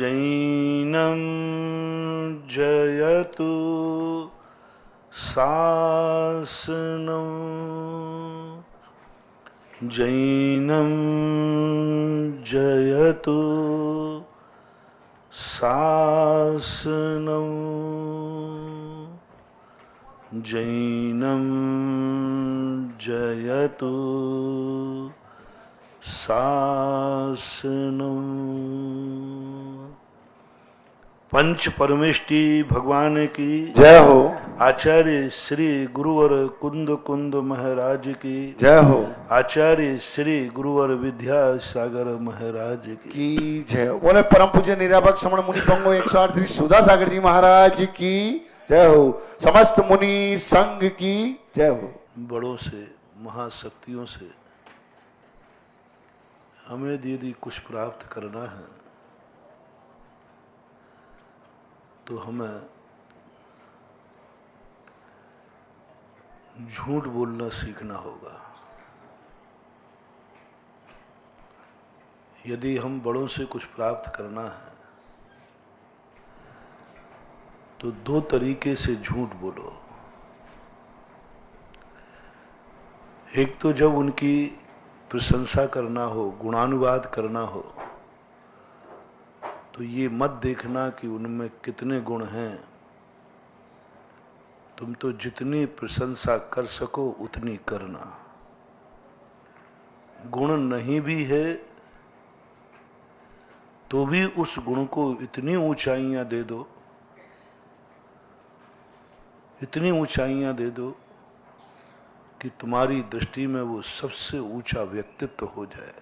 जैनं जयतु शासनं जैनं जयतु शासनं जैनं जयतु शासनं। पंच परमेष्टि भगवान की जय हो। आचार्य श्री गुरुवर कुंद कुंद महाराज की जय हो। आचार्य श्री गुरुवर विद्यासागर महाराज की जय हो। बोले परम पूज्य निराभक श्रमण मुनि पंगो 108 श्री सुधा सागर जी महाराज की जय हो। समस्त मुनि संघ की जय हो। बड़ों से महाशक्तियों से हमें यदि कुछ प्राप्त करना है तो हमें झूठ बोलना सीखना होगा। यदि हम बड़ों से कुछ प्राप्त करना है तो दो तरीके से झूठ बोलो। एक तो जब उनकी प्रशंसा करना हो, गुणानुवाद करना हो, तो ये मत देखना कि उनमें कितने गुण हैं। तुम तो जितनी प्रशंसा कर सको उतनी करना। गुण नहीं भी है तो भी उस गुण को इतनी ऊंचाइयां दे दो, इतनी ऊंचाइयां दे दो कि तुम्हारी दृष्टि में वो सबसे ऊंचा व्यक्तित्व हो जाए।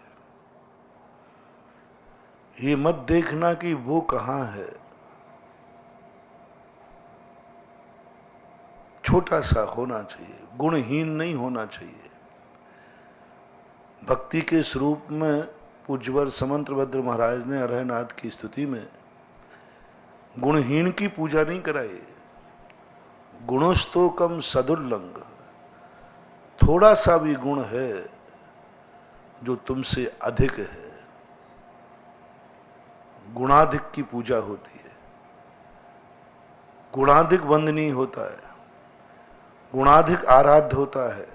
ये मत देखना कि वो कहां है, छोटा सा होना चाहिए, गुणहीन नहीं होना चाहिए। भक्ति के स्वरूप में पूज्यवर समंतभद्र महाराज ने अरहनाथ की स्तुति में गुणहीन की पूजा नहीं कराई। गुणस्तोकम सदुल्लंघ, थोड़ा सा भी गुण है जो तुमसे अधिक है, गुणाधिक की पूजा होती है। गुणाधिक वंदनीय होता है, गुणाधिक आराध्य होता है,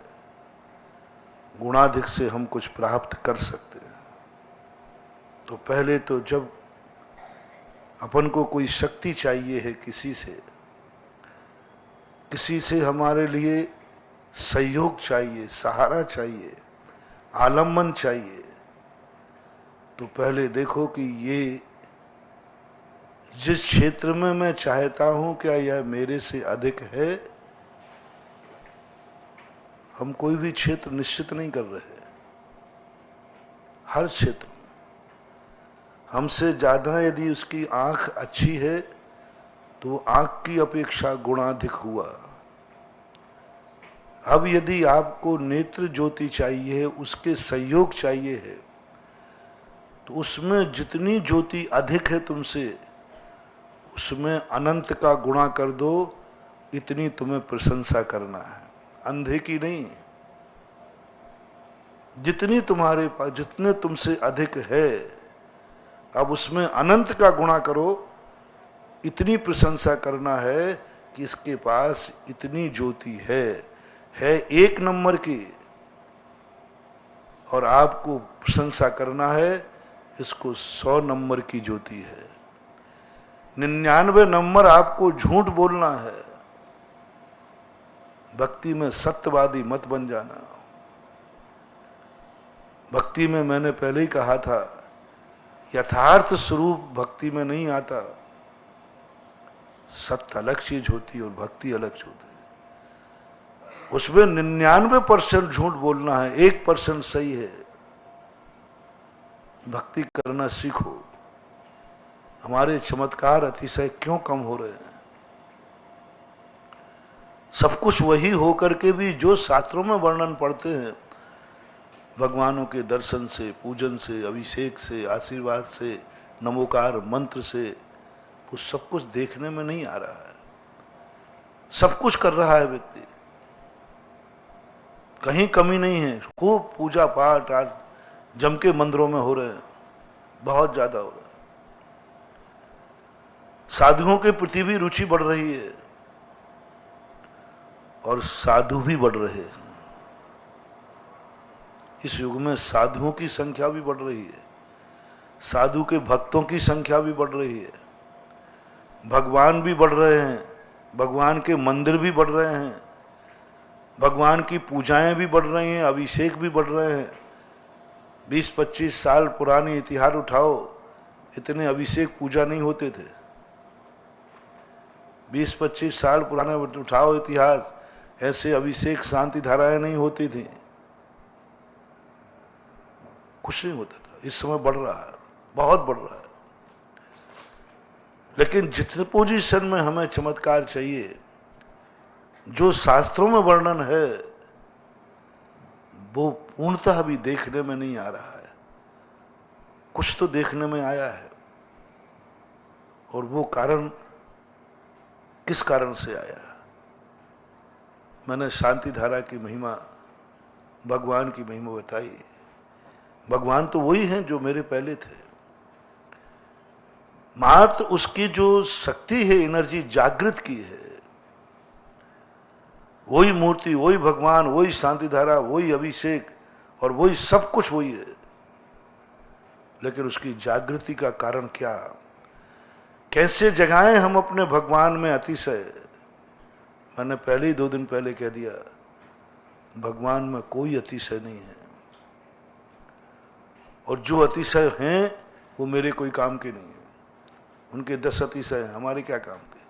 गुणाधिक से हम कुछ प्राप्त कर सकते हैं। तो पहले तो जब अपन को कोई शक्ति चाहिए है, किसी से हमारे लिए सहयोग चाहिए, सहारा चाहिए, आलम्बन चाहिए, तो पहले देखो कि ये जिस क्षेत्र में मैं चाहता हूं क्या यह मेरे से अधिक है। हम कोई भी क्षेत्र निश्चित नहीं कर रहे, हर क्षेत्र में हमसे ज्यादा यदि उसकी आंख अच्छी है तो वो आंख की अपेक्षा गुणाधिक हुआ। अब यदि आपको नेत्र ज्योति चाहिए है, उसके सहयोग चाहिए है, तो उसमें जितनी ज्योति अधिक है तुमसे उसमें अनंत का गुणा कर दो, इतनी तुम्हें प्रशंसा करना है, अंधे की नहीं। जितनी तुम्हारे पास, जितने तुमसे अधिक है, अब उसमें अनंत का गुणा करो, इतनी प्रशंसा करना है कि इसके पास इतनी ज्योति है 1 नंबर की, और आपको प्रशंसा करना है इसको 100 नंबर की ज्योति है। 99 नंबर आपको झूठ बोलना है। भक्ति में सत्यवादी मत बन जाना। भक्ति में मैंने पहले ही कहा था, यथार्थ स्वरूप भक्ति में नहीं आता। सत्य अलग चीज होती है और भक्ति अलग होती है। उसमें 99% झूठ बोलना है, 1% सही है। भक्ति करना सीखो। हमारे चमत्कार अतिशय क्यों कम हो रहे हैं? सब कुछ वही होकर के भी जो शास्त्रों में वर्णन पढ़ते हैं, भगवानों के दर्शन से, पूजन से, अभिषेक से, आशीर्वाद से, नमोकार मंत्र से, वो सब कुछ देखने में नहीं आ रहा है। सब कुछ कर रहा है व्यक्ति, कहीं कमी नहीं है। खूब पूजा पाठ आज जम के मंदिरों में हो रहे हैं, बहुत ज्यादा हो रहा है। साधुओं के प्रति भी रुचि बढ़ रही है और साधु भी बढ़ रहे हैं। इस युग में साधुओं की संख्या भी बढ़ रही है, साधु के भक्तों की संख्या भी बढ़ रही है, भगवान भी बढ़ रहे हैं, भगवान के मंदिर भी बढ़ रहे हैं, भगवान की पूजाएं भी बढ़ रही हैं, अभिषेक भी बढ़ रहे हैं। 20-25 साल पुराने इतिहास उठाओ, इतने अभिषेक पूजा नहीं होते थे। 20-25 साल पुराने उठाओ इतिहास, ऐसे अभिषेक शांति धाराएं नहीं होती थी, कुछ नहीं होता था। इस समय बढ़ रहा है, बहुत बढ़ रहा है। लेकिन जितने पोजीशन में हमें चमत्कार चाहिए, जो शास्त्रों में वर्णन है, वो पूर्णतः भी देखने में नहीं आ रहा है। कुछ तो देखने में आया है, और वो कारण किस कारण से आया? मैंने शांति धारा की महिमा, भगवान की महिमा बताई। भगवान तो वही हैं जो मेरे पहले थे, मात्र उसकी जो शक्ति है, एनर्जी जागृत की है, वही मूर्ति, वही भगवान, वही शांति धारा, वही अभिषेक और वही सब कुछ वही है। लेकिन उसकी जागृति का कारण क्या? कैसे जगाएं हम अपने भगवान में अतिशय? मैंने पहले ही 2 दिन पहले कह दिया, भगवान में कोई अतिशय नहीं है, और जो अतिशय हैं वो मेरे कोई काम के नहीं है। उनके 10 अतिशय हैं, हमारे क्या काम के?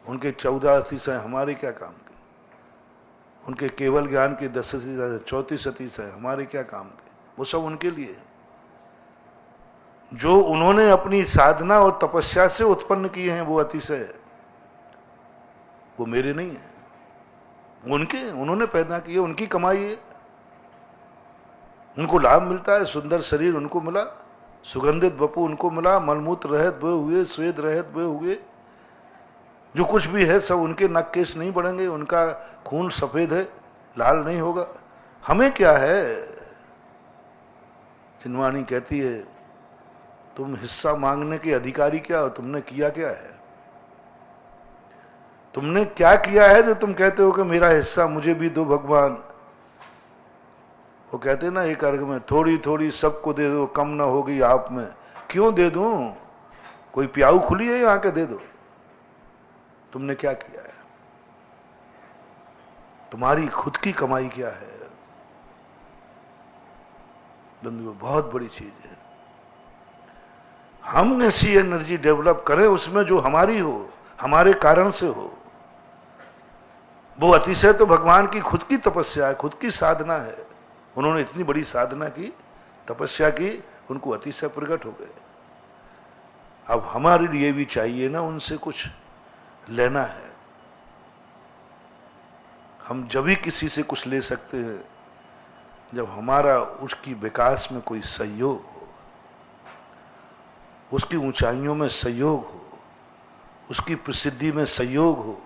उनके 14 अतिशय हमारे क्या काम के? उनके केवल ज्ञान के 10 अतिशय, 34 अतिशय हमारे क्या काम के? वो सब उनके लिए। जो उन्होंने अपनी साधना और तपस्या से उत्पन्न किए हैं वो अतिशय, वो मेरे नहीं है, उनके, उन्होंने पैदा किए, उनकी कमाई है, उनको लाभ मिलता है। सुंदर शरीर उनको मिला, सुगंधित बपू उनको मिला, मलमूत्र रहित वे हुए, स्वेद रहित वे हुए, जो कुछ भी है सब उनके। नख केश नहीं बढ़ेंगे, उनका खून सफेद है, लाल नहीं होगा। हमें क्या है? चिन्वानी कहती है, तुम हिस्सा मांगने के अधिकारी क्या हो? तुमने किया क्या है? तुमने क्या किया है जो तुम कहते हो कि मेरा हिस्सा मुझे भी दो भगवान? वो कहते ना एक अर्घ में, थोड़ी थोड़ी सबको दे दो, कम ना होगी आप में। क्यों दे दूं? कोई प्याऊ खुली है यहाँ के? दे दो। तुमने क्या किया है? तुम्हारी खुद की कमाई क्या है? बंधुओं, बहुत बड़ी चीज है। हम ऐसी एनर्जी डेवलप करें उसमें जो हमारी हो, हमारे कारण से हो। वो अतिशय तो भगवान की खुद की तपस्या है, खुद की साधना है। उन्होंने इतनी बड़ी साधना की, तपस्या की, उनको अतिशय प्रकट हो गए। अब हमारे लिए भी चाहिए ना उनसे कुछ लेना है। हम जब भी किसी से कुछ ले सकते हैं जब हमारा उसकी विकास में कोई सहयोग हो, उसकी ऊंचाइयों में सहयोग हो, उसकी प्रसिद्धि में सहयोग हो,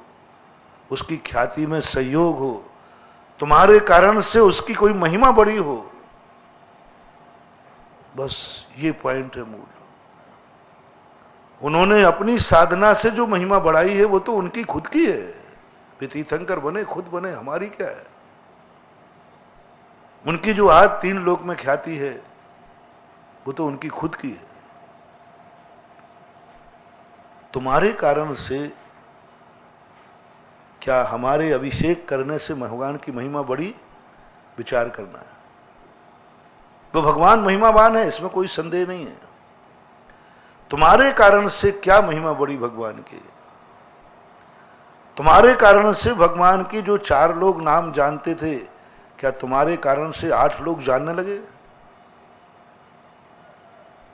उसकी ख्याति में सहयोग हो, तुम्हारे कारण से उसकी कोई महिमा बड़ी हो। बस ये पॉइंट है मूल। उन्होंने अपनी साधना से जो महिमा बढ़ाई है वो तो उनकी खुद की है। वे तीर्थंकर बने, खुद बने, हमारी क्या है? उनकी जो आज 3 लोक में ख्याति है वो तो उनकी खुद की है। तुम्हारे कारण से क्या हमारे अभिषेक करने से भगवान की महिमा बढ़ी? विचार करना है। वो भगवान महिमावान है, इसमें कोई संदेह नहीं है। तुम्हारे कारण से क्या महिमा बढ़ी भगवान की? तुम्हारे कारण से भगवान की जो 4 लोग नाम जानते थे, क्या तुम्हारे कारण से 8 लोग जानने लगे?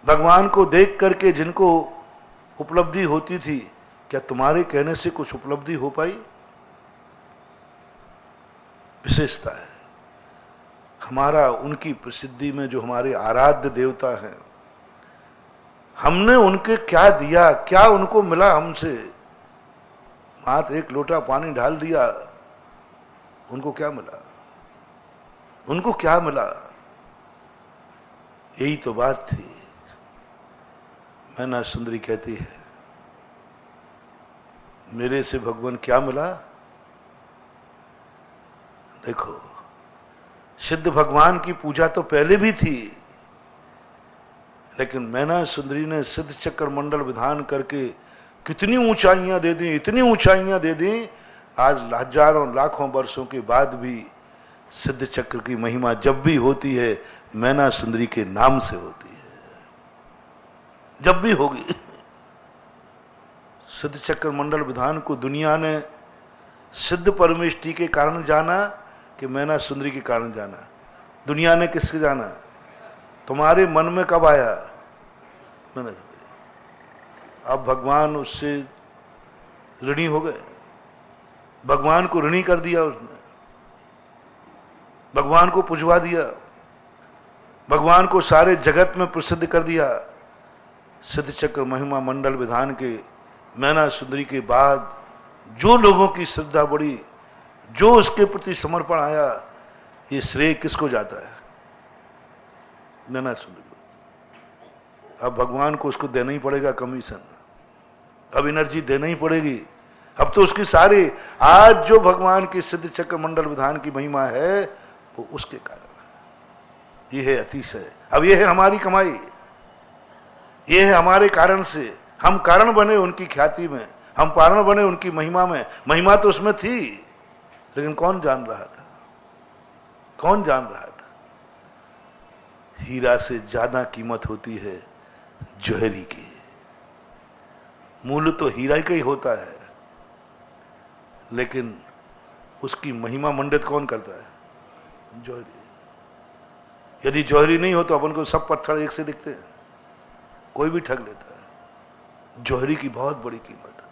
भगवान को देख करके जिनको उपलब्धि होती थी, क्या तुम्हारे कहने से कुछ उपलब्धि हो पाई? विशेषता है हमारा उनकी प्रसिद्धि में। जो हमारे आराध्य देवता हैं, हमने उनके क्या दिया, क्या उनको मिला हमसे? मात्र 1 लोटा पानी डाल दिया, उनको क्या मिला? उनको क्या मिला? यही तो बात थी। मैना सुंदरी कहती है, मेरे से भगवान क्या मिला? देखो, सिद्ध भगवान की पूजा तो पहले भी थी, लेकिन मैना सुंदरी ने सिद्ध चक्र मंडल विधान करके कितनी ऊंचाइयां दे दी, इतनी ऊंचाइयां दे दी, आज हजारों लाखों वर्षों के बाद भी सिद्ध चक्र की महिमा जब भी होती है मैना सुंदरी के नाम से होती है। जब भी होगी। सिद्ध चक्र मंडल विधान को दुनिया ने सिद्ध परमेष्टि के कारण जाना कि मैना सुंदरी के कारण जाना? दुनिया ने किसके जाना? तुम्हारे मन में कब आया? मैंने, अब भगवान उससे ऋणी हो गए, भगवान को ऋणी कर दिया उसने, भगवान को पुजवा दिया, भगवान को सारे जगत में प्रसिद्ध कर दिया। सिद्ध चक्र महिमा मंडल विधान के मैना सुंदरी के बाद जो लोगों की श्रद्धा बढ़ी, जो उसके प्रति समर्पण आया, ये श्रेय किसको जाता है? मैना सुंदरी को। अब भगवान को उसको देना ही पड़ेगा कमीशन, अब एनर्जी देना ही पड़ेगी। अब तो उसकी सारी, आज जो भगवान की सिद्ध चक्र मंडल विधान की महिमा है वो उसके कारण। ये है अतिशय। अब ये है हमारी कमाई, ये है हमारे कारण से, हम कारण बने उनकी ख्याति में, हम कारण बने उनकी महिमा में। महिमा तो उसमें थी, लेकिन कौन जान रहा था? कौन जान रहा था? हीरा से ज्यादा कीमत होती है जौहरी की। मूल्य तो हीरा का ही होता है, लेकिन उसकी महिमा मंडित कौन करता है? जौहरी। यदि जौहरी नहीं हो तो अपन को सब पत्थर एक से दिखते हैं, कोई भी ठग लेता है। जौहरी की बहुत बड़ी कीमत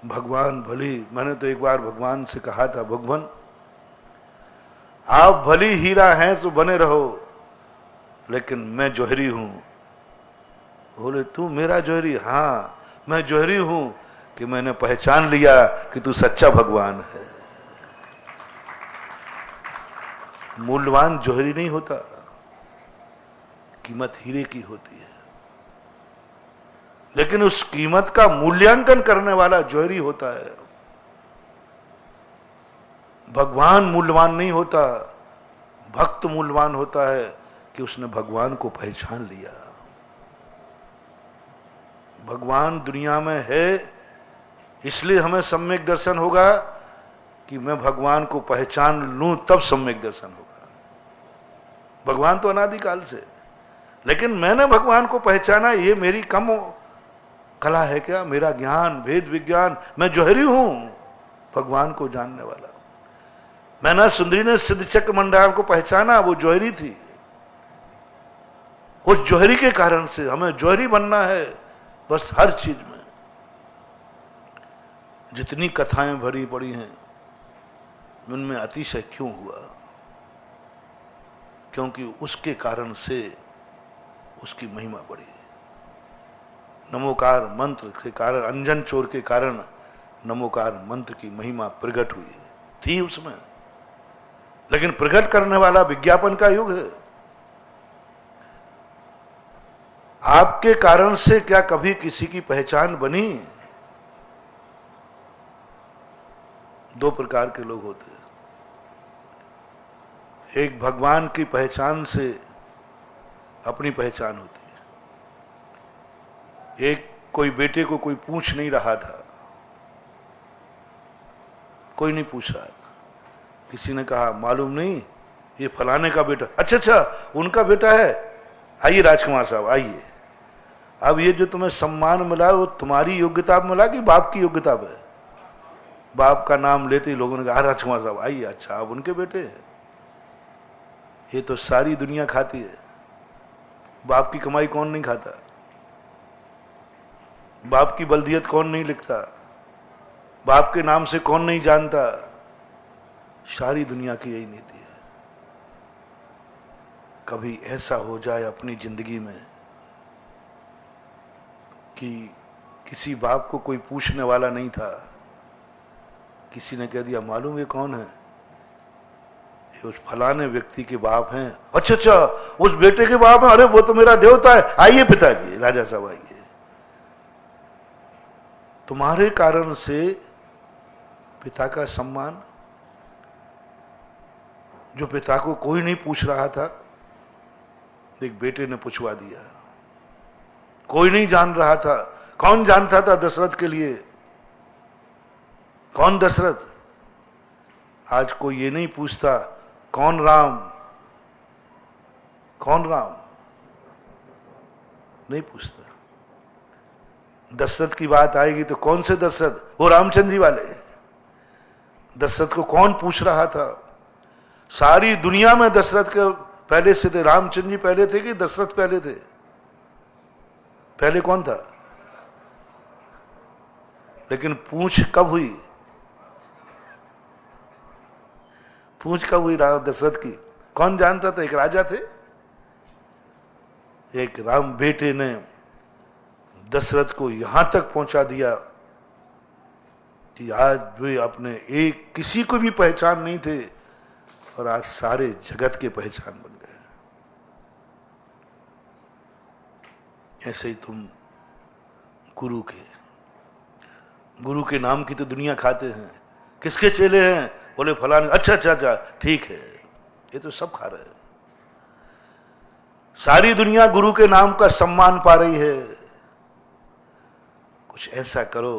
है। भगवान भली, मैंने तो एक बार भगवान से कहा था, भगवान आप भली हीरा हैं तो बने रहो, लेकिन मैं जौहरी हूं। बोले तू मेरा जौहरी? हाँ, मैं जौहरी हूं कि मैंने पहचान लिया कि तू सच्चा भगवान है। मूल्यवान जौहरी नहीं होता, कीमत हीरे की होती है, लेकिन उस कीमत का मूल्यांकन करने वाला जौहरी होता है। भगवान मूल्यवान नहीं होता, भक्त मूल्यवान होता है कि उसने भगवान को पहचान लिया। भगवान दुनिया में है, इसलिए हमें सम्यक दर्शन होगा कि मैं भगवान को पहचान लूं, तब सम्यक दर्शन होगा। भगवान तो अनादिकाल से, लेकिन मैंने भगवान को पहचाना, ये मेरी कम कला है क्या? मेरा ज्ञान, भेद विज्ञान, मैं जौहरी हूं भगवान को जानने वाला। मैना सुंदरी ने सिद्ध चक्र मंडल को पहचाना, वो जौहरी थी। उस जौहरी के कारण से हमें जौहरी बनना है। बस हर चीज में जितनी कथाएं भरी पड़ी हैं, उनमें अतिशय क्यों हुआ? क्योंकि उसके कारण से उसकी महिमा बढ़ी। नमोकार मंत्र के कारण, अंजन चोर के कारण नमोकार मंत्र की महिमा प्रकट हुई थी उसमें, लेकिन प्रकट करने वाला विज्ञापन का युग है। आपके कारण से क्या कभी किसी की पहचान बनी? दो प्रकार के लोग होते हैं। एक भगवान की पहचान से अपनी पहचान होती है। एक कोई बेटे को कोई पूछ नहीं रहा था, कोई नहीं पूछ रहा था, किसी ने कहा मालूम नहीं ये फलाने का बेटा, अच्छा अच्छा उनका बेटा है, आइए राजकुमार साहब आइए। अब ये जो तुम्हें सम्मान मिला वो तुम्हारी योग्यता में मिला कि बाप की योग्यता पे? बाप का नाम लेते ही लोगों ने कहा राजकुमार साहब आइए, अच्छा आप उनके बेटे हैं। ये तो सारी दुनिया खाती है, बाप की कमाई कौन नहीं खाता? बाप की बल्दियत कौन नहीं लिखता? बाप के नाम से कौन नहीं जानता? सारी दुनिया की यही नीति है। कभी ऐसा हो जाए अपनी जिंदगी में कि किसी बाप को कोई पूछने वाला नहीं था, किसी ने कह दिया मालूम ये कौन है? कि उस फलाने व्यक्ति के बाप हैं। अच्छा अच्छा, उस बेटे के बाप हैं, अरे वो तो मेरा देवता है, आइए पिताजी, राजा साहब आइए। तुम्हारे कारण से पिता का सम्मान, जो पिता को कोई नहीं पूछ रहा था, एक बेटे ने पूछवा दिया। कोई नहीं जान रहा था। कौन जानता था दशरथ के लिए? कौन दशरथ? आज कोई ये नहीं पूछता कौन राम, कौन राम, नहीं पूछता। दशरथ की बात आएगी तो कौन से दशरथ? वो रामचंद्र जी वाले। दशरथ को कौन पूछ रहा था? सारी दुनिया में दशरथ के पहले से थे। रामचंद्र जी पहले थे कि दशरथ पहले थे? पहले कौन था? लेकिन पूछ कब हुई? पूछ कब हुई दशरथ की? कौन जानता था? एक राजा थे, एक राम बेटे ने दशरथ को यहां तक पहुंचा दिया कि आज वे अपने एक किसी को भी पहचान नहीं थे और आज सारे जगत के पहचान बन गए। ऐसे ही तुम गुरु के नाम की तो दुनिया खाते हैं। किसके चेले हैं? बोले फलाने। अच्छा अच्छा अच्छा, ठीक है, ये तो सब खा रहे हैं। सारी दुनिया गुरु के नाम का सम्मान पा रही है। कुछ ऐसा करो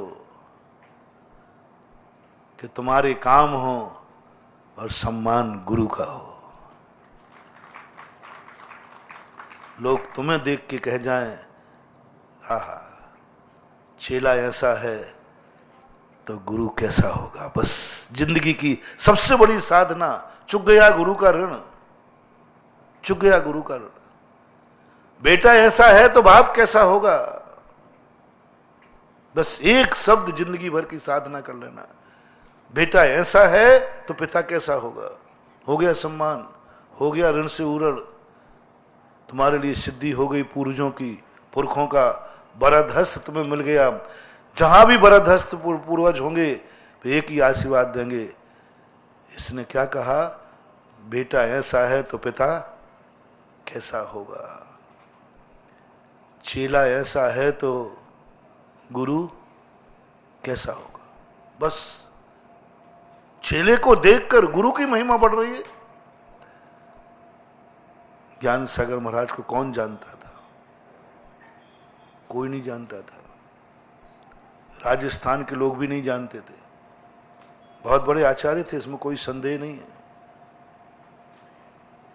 कि तुम्हारे काम हो और सम्मान गुरु का हो। लोग तुम्हें देख के कह जाएं, आहा, चेला ऐसा है तो गुरु कैसा होगा। बस जिंदगी की सबसे बड़ी साधना, चुक गया गुरु का ऋण, चुक गया गुरु का ऋण। बेटा ऐसा है तो बाप कैसा होगा। बस एक शब्द जिंदगी भर की साधना कर लेना, बेटा ऐसा है तो पिता कैसा होगा। हो गया सम्मान, हो गया ऋण से उरण। तुम्हारे लिए सिद्धि हो गई पूर्वजों की, पुरखों का बरदहस्त तुम्हें मिल गया। जहां भी बरदहस्त पूर्वज होंगे तो एक ही आशीर्वाद देंगे। इसने क्या कहा? बेटा ऐसा है तो पिता कैसा होगा। चेला ऐसा है तो गुरु कैसा होगा। बस चेले को देखकर गुरु की महिमा बढ़ रही है। ज्ञान सागर महाराज को कौन जानता था? कोई नहीं जानता था। राजस्थान के लोग भी नहीं जानते थे। बहुत बड़े आचार्य थे, इसमें कोई संदेह नहीं है।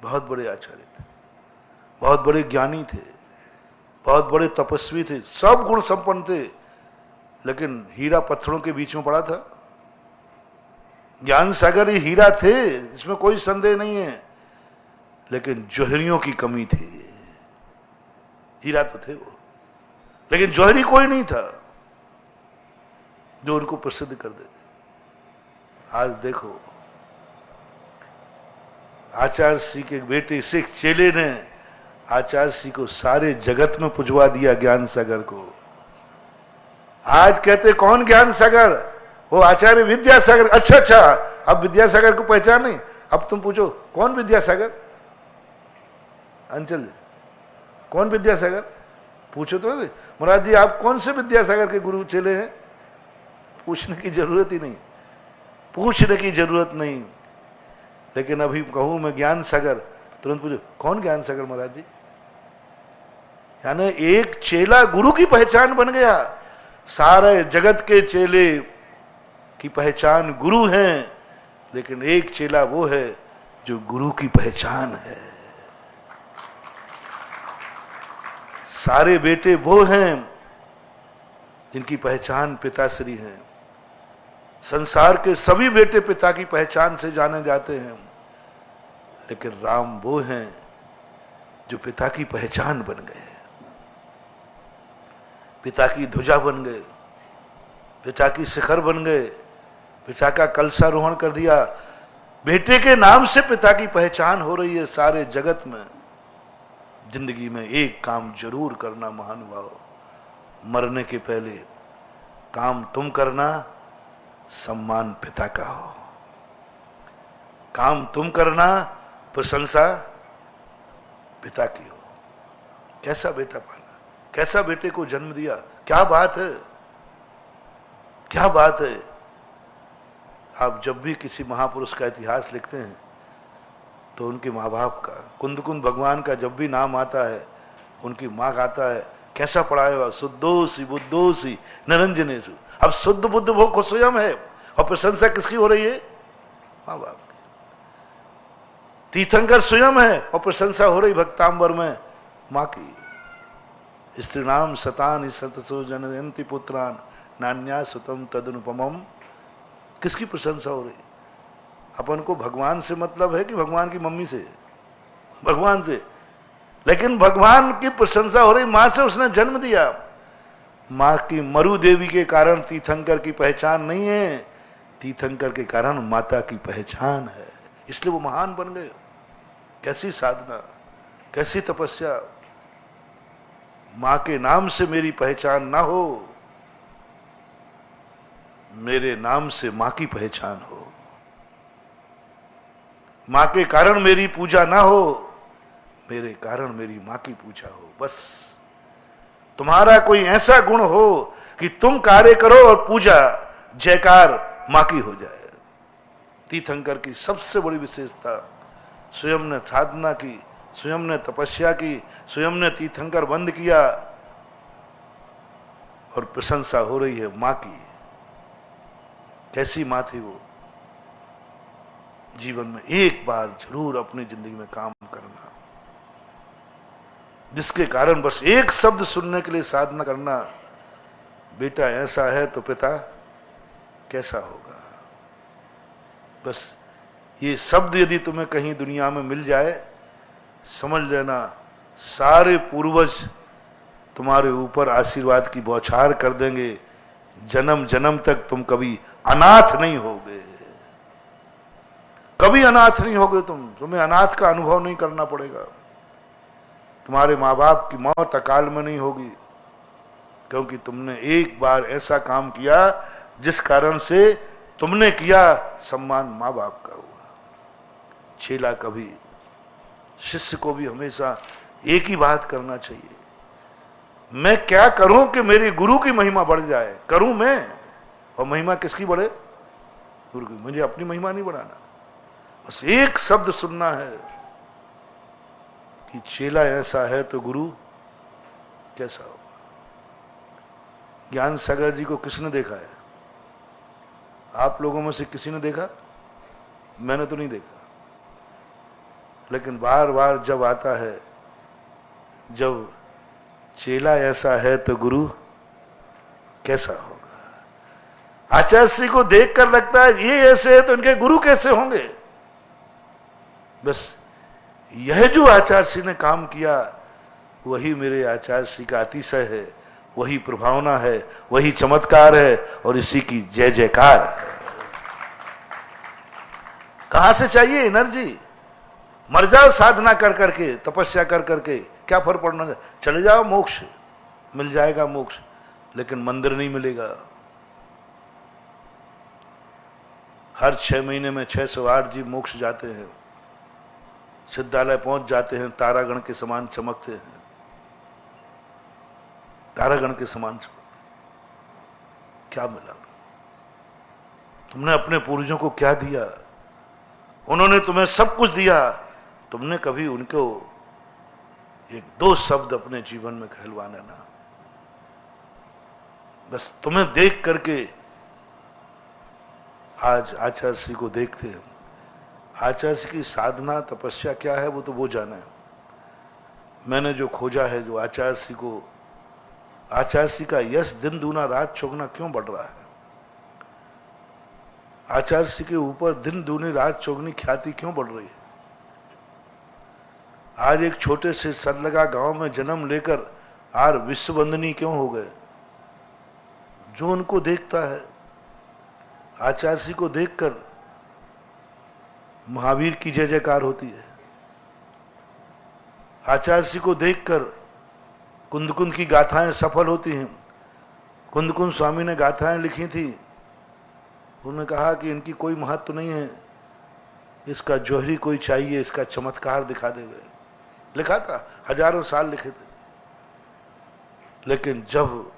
बहुत बड़े आचार्य थे, बहुत बड़े ज्ञानी थे, बहुत बड़े तपस्वी थे, सब गुण संपन्न थे। लेकिन हीरा पत्थरों के बीच में पड़ा था। ज्ञान सागर ही हीरा थे, इसमें कोई संदेह नहीं है। लेकिन जौहरियों की कमी थी। हीरा तो थे वो, लेकिन जौहरी कोई नहीं था जो उनको प्रसिद्ध कर दे। आज देखो, आचार्य श्री के बेटे सिख चेले ने आचार्य श्री को सारे जगत में पुजवा दिया, ज्ञान सागर को। आज कहते कौन ज्ञान सागर? वो आचार्य विद्यासागर। अच्छा अच्छा, अब विद्यासागर को पहचाने। अब तुम पूछो कौन विद्यासागर? अंचल, कौन विद्यासागर? पूछो तो नहीं। महाराज जी आप कौन से विद्यासागर के गुरु चेले हैं? पूछने की जरूरत ही नहीं, पूछने की जरूरत नहीं। लेकिन अभी कहूं मैं ज्ञान सागर, तुरंत पूछो कौन ज्ञान सागर महाराज जी? यानी एक चेला गुरु की पहचान बन गया। सारे जगत के चेले की पहचान गुरु हैं, लेकिन एक चेला वो है जो गुरु की पहचान है। सारे बेटे वो हैं जिनकी पहचान पिताश्री है। संसार के सभी बेटे पिता की पहचान से जाने जाते हैं, लेकिन राम वो हैं जो पिता की पहचान बन गए, पिता की ध्वजा बन गए, पिता की शिखर बन गए, पिता का कलशारोहण कर दिया। बेटे के नाम से पिता की पहचान हो रही है सारे जगत में। जिंदगी में एक काम जरूर करना महानुभाव, मरने के पहले काम तुम करना, सम्मान पिता का हो। काम तुम करना, प्रशंसा पिता की हो। कैसा बेटा पाला, कैसा बेटे को जन्म दिया, क्या बात है, क्या बात है। आप जब भी किसी महापुरुष का इतिहास लिखते हैं तो उनके माँ बाप का, कुंद भगवान का जब भी नाम आता है, उनकी माँ का आता है, कैसा पढ़ाया हुआ, शुद्धोसी बुद्धोसी निरंजनेशु। अब शुद्ध बुद्ध वो खुद स्वयं है, और प्रशंसा किसकी हो रही है? माँ बाप की। तीर्थंकर स्वयं है और प्रशंसा हो रही भक्तांबर में माँ की। स्त्रीणाम सतान सतसो जनयंति पुत्रान नान्या सुतम तदनुपमम। किसकी प्रशंसा हो रही? अपन को भगवान से मतलब है कि भगवान की मम्मी से? भगवान से। लेकिन भगवान की प्रशंसा हो रही मां से, उसने जन्म दिया। मां की मरु देवी के कारण तीर्थंकर की पहचान नहीं है, तीर्थंकर के कारण माता की पहचान है, इसलिए वो महान बन गए। कैसी साधना, कैसी तपस्या। मां के नाम से मेरी पहचान ना हो, मेरे नाम से मां की पहचान हो। मां के कारण मेरी पूजा ना हो, मेरे कारण मेरी मां की पूजा हो। बस तुम्हारा कोई ऐसा गुण हो कि तुम कार्य करो और पूजा जयकार मां की हो जाए। तीर्थंकर की सबसे बड़ी विशेषता, स्वयं ने साधना की, स्वयं ने तपस्या की, स्वयं ने तीर्थंकर बंद किया, और प्रशंसा हो रही है मां की। कैसी मां थी वो? जीवन में एक बार जरूर अपनी जिंदगी में काम करना, जिसके कारण बस एक शब्द सुनने के लिए साधना करना, बेटा ऐसा है तो पिता कैसा होगा। बस ये शब्द यदि तुम्हें कहीं दुनिया में मिल जाए, समझ लेना सारे पूर्वज तुम्हारे ऊपर आशीर्वाद की बौछार कर देंगे। जन्म जन्म तक तुम कभी अनाथ नहीं होगे, कभी अनाथ नहीं होगे। तुम्हें अनाथ का अनुभव नहीं करना पड़ेगा। तुम्हारे माँ बाप की मौत अकाल में नहीं होगी, क्योंकि तुमने एक बार ऐसा काम किया जिस कारण से तुमने किया, सम्मान माँ बाप का हुआ। चेला कभी, शिष्य को भी हमेशा एक ही बात करना चाहिए, मैं क्या करूं कि मेरे गुरु की महिमा बढ़ जाए। करूं मैं, और महिमा किसकी बढ़े? गुरु की। मुझे अपनी महिमा नहीं बढ़ाना, बस एक शब्द सुनना है कि चेला ऐसा है तो गुरु कैसा होगा। ज्ञान सागर जी को किसने देखा है? आप लोगों में से किसी ने देखा? मैंने तो नहीं देखा, लेकिन बार बार जब आता है, जब चेला ऐसा है तो गुरु कैसा होगा। आचार्य श्री को देखकर लगता है ये ऐसे है तो इनके गुरु कैसे होंगे। बस यह जो आचार्य श्री ने काम किया, वही मेरे आचार्य श्री का अतिशय है, वही प्रभावना है, वही चमत्कार है, और इसी की जय जयकार है। कहां से चाहिए एनर्जी? मर जाओ साधना कर करके, तपस्या कर करके, क्या फर्क पड़ना। चले जाओ, मोक्ष मिल जाएगा, मोक्ष, लेकिन मंदिर नहीं मिलेगा। हर 6 महीने में 608 जीव मोक्ष जाते हैं, सिद्धालय पहुंच जाते हैं, तारागण के समान चमकते हैं, तारागण के समान चमकते। क्या मिला? तुमने अपने पूर्वजों को क्या दिया? उन्होंने तुम्हें सब कुछ दिया, तुमने कभी उनको एक दो शब्द अपने जीवन में कहलवाना ना। बस तुम्हें देख करके आज आचार्य श्री को देखते हैं। आचार्य श्री की साधना तपस्या क्या है वो तो वो जाना है। मैंने जो खोजा है, जो आचार्य श्री को, आचार्य श्री का यश दिन दूना रात चौगुना क्यों बढ़ रहा है? आचार्य श्री के ऊपर दिन दूनी रात चौगुनी ख्याति क्यों बढ़ रही है? आज एक छोटे से सदलगा गांव में जन्म लेकर आज विश्ववंदनी क्यों हो गए? जो उनको देखता है, आचार्य श्री को देखकर महावीर की जय जयकार होती है। आचार्य श्री को देखकर कुंद की गाथाएं सफल होती हैं। कुंद स्वामी ने गाथाएं लिखी थी, उन्होंने कहा कि इनकी कोई महत्व नहीं है, इसका जौहरी कोई चाहिए, इसका चमत्कार दिखा देवे। लिखा था, हजारों साल लिखे थे। लेकिन जब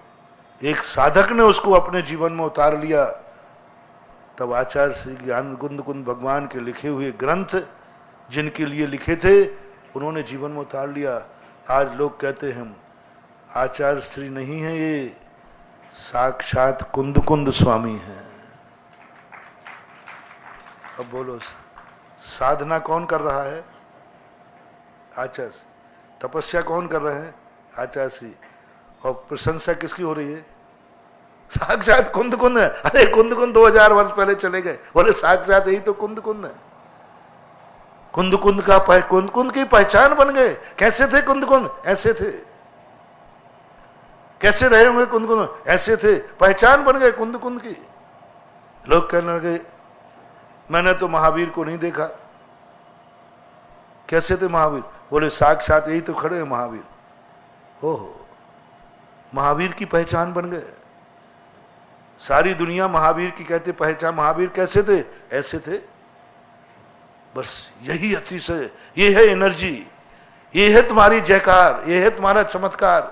एक साधक ने उसको अपने जीवन में उतार लिया, तब आचार्य श्री ज्ञान कुंद भगवान के लिखे हुए ग्रंथ जिनके लिए लिखे थे, उन्होंने जीवन में उतार लिया। आज लोग कहते हैं आचार्य श्री नहीं है, ये साक्षात कुंद स्वामी हैं। अब बोलो, साधना कौन कर रहा है? आचार्य। तपस्या कौन कर रहे हैं? आचार्य श्री। और प्रशंसा किसकी हो रही है? साक्षात कुंद है। अरे कुंद 2000 वर्ष पहले चले गए, बोले साक्षात यही तो कुंद है। कुंद का कुंद की पहचान बन गए। कैसे थे कुंद? ऐसे थे। कैसे रहे होंगे कुंद? ऐसे थे। पहचान बन गए कुंद की। लोग कहने लगे मैंने तो महावीर को नहीं देखा। कैसे थे महावीर? बोले साक्षात यही तो खड़े हैं महावीर। हो महावीर की पहचान बन गए। सारी दुनिया महावीर की कहते पहचान। महावीर कैसे थे? ऐसे थे। बस यही अतिशय, ये है एनर्जी, ये है तुम्हारी जयकार, ये है तुम्हारा चमत्कार।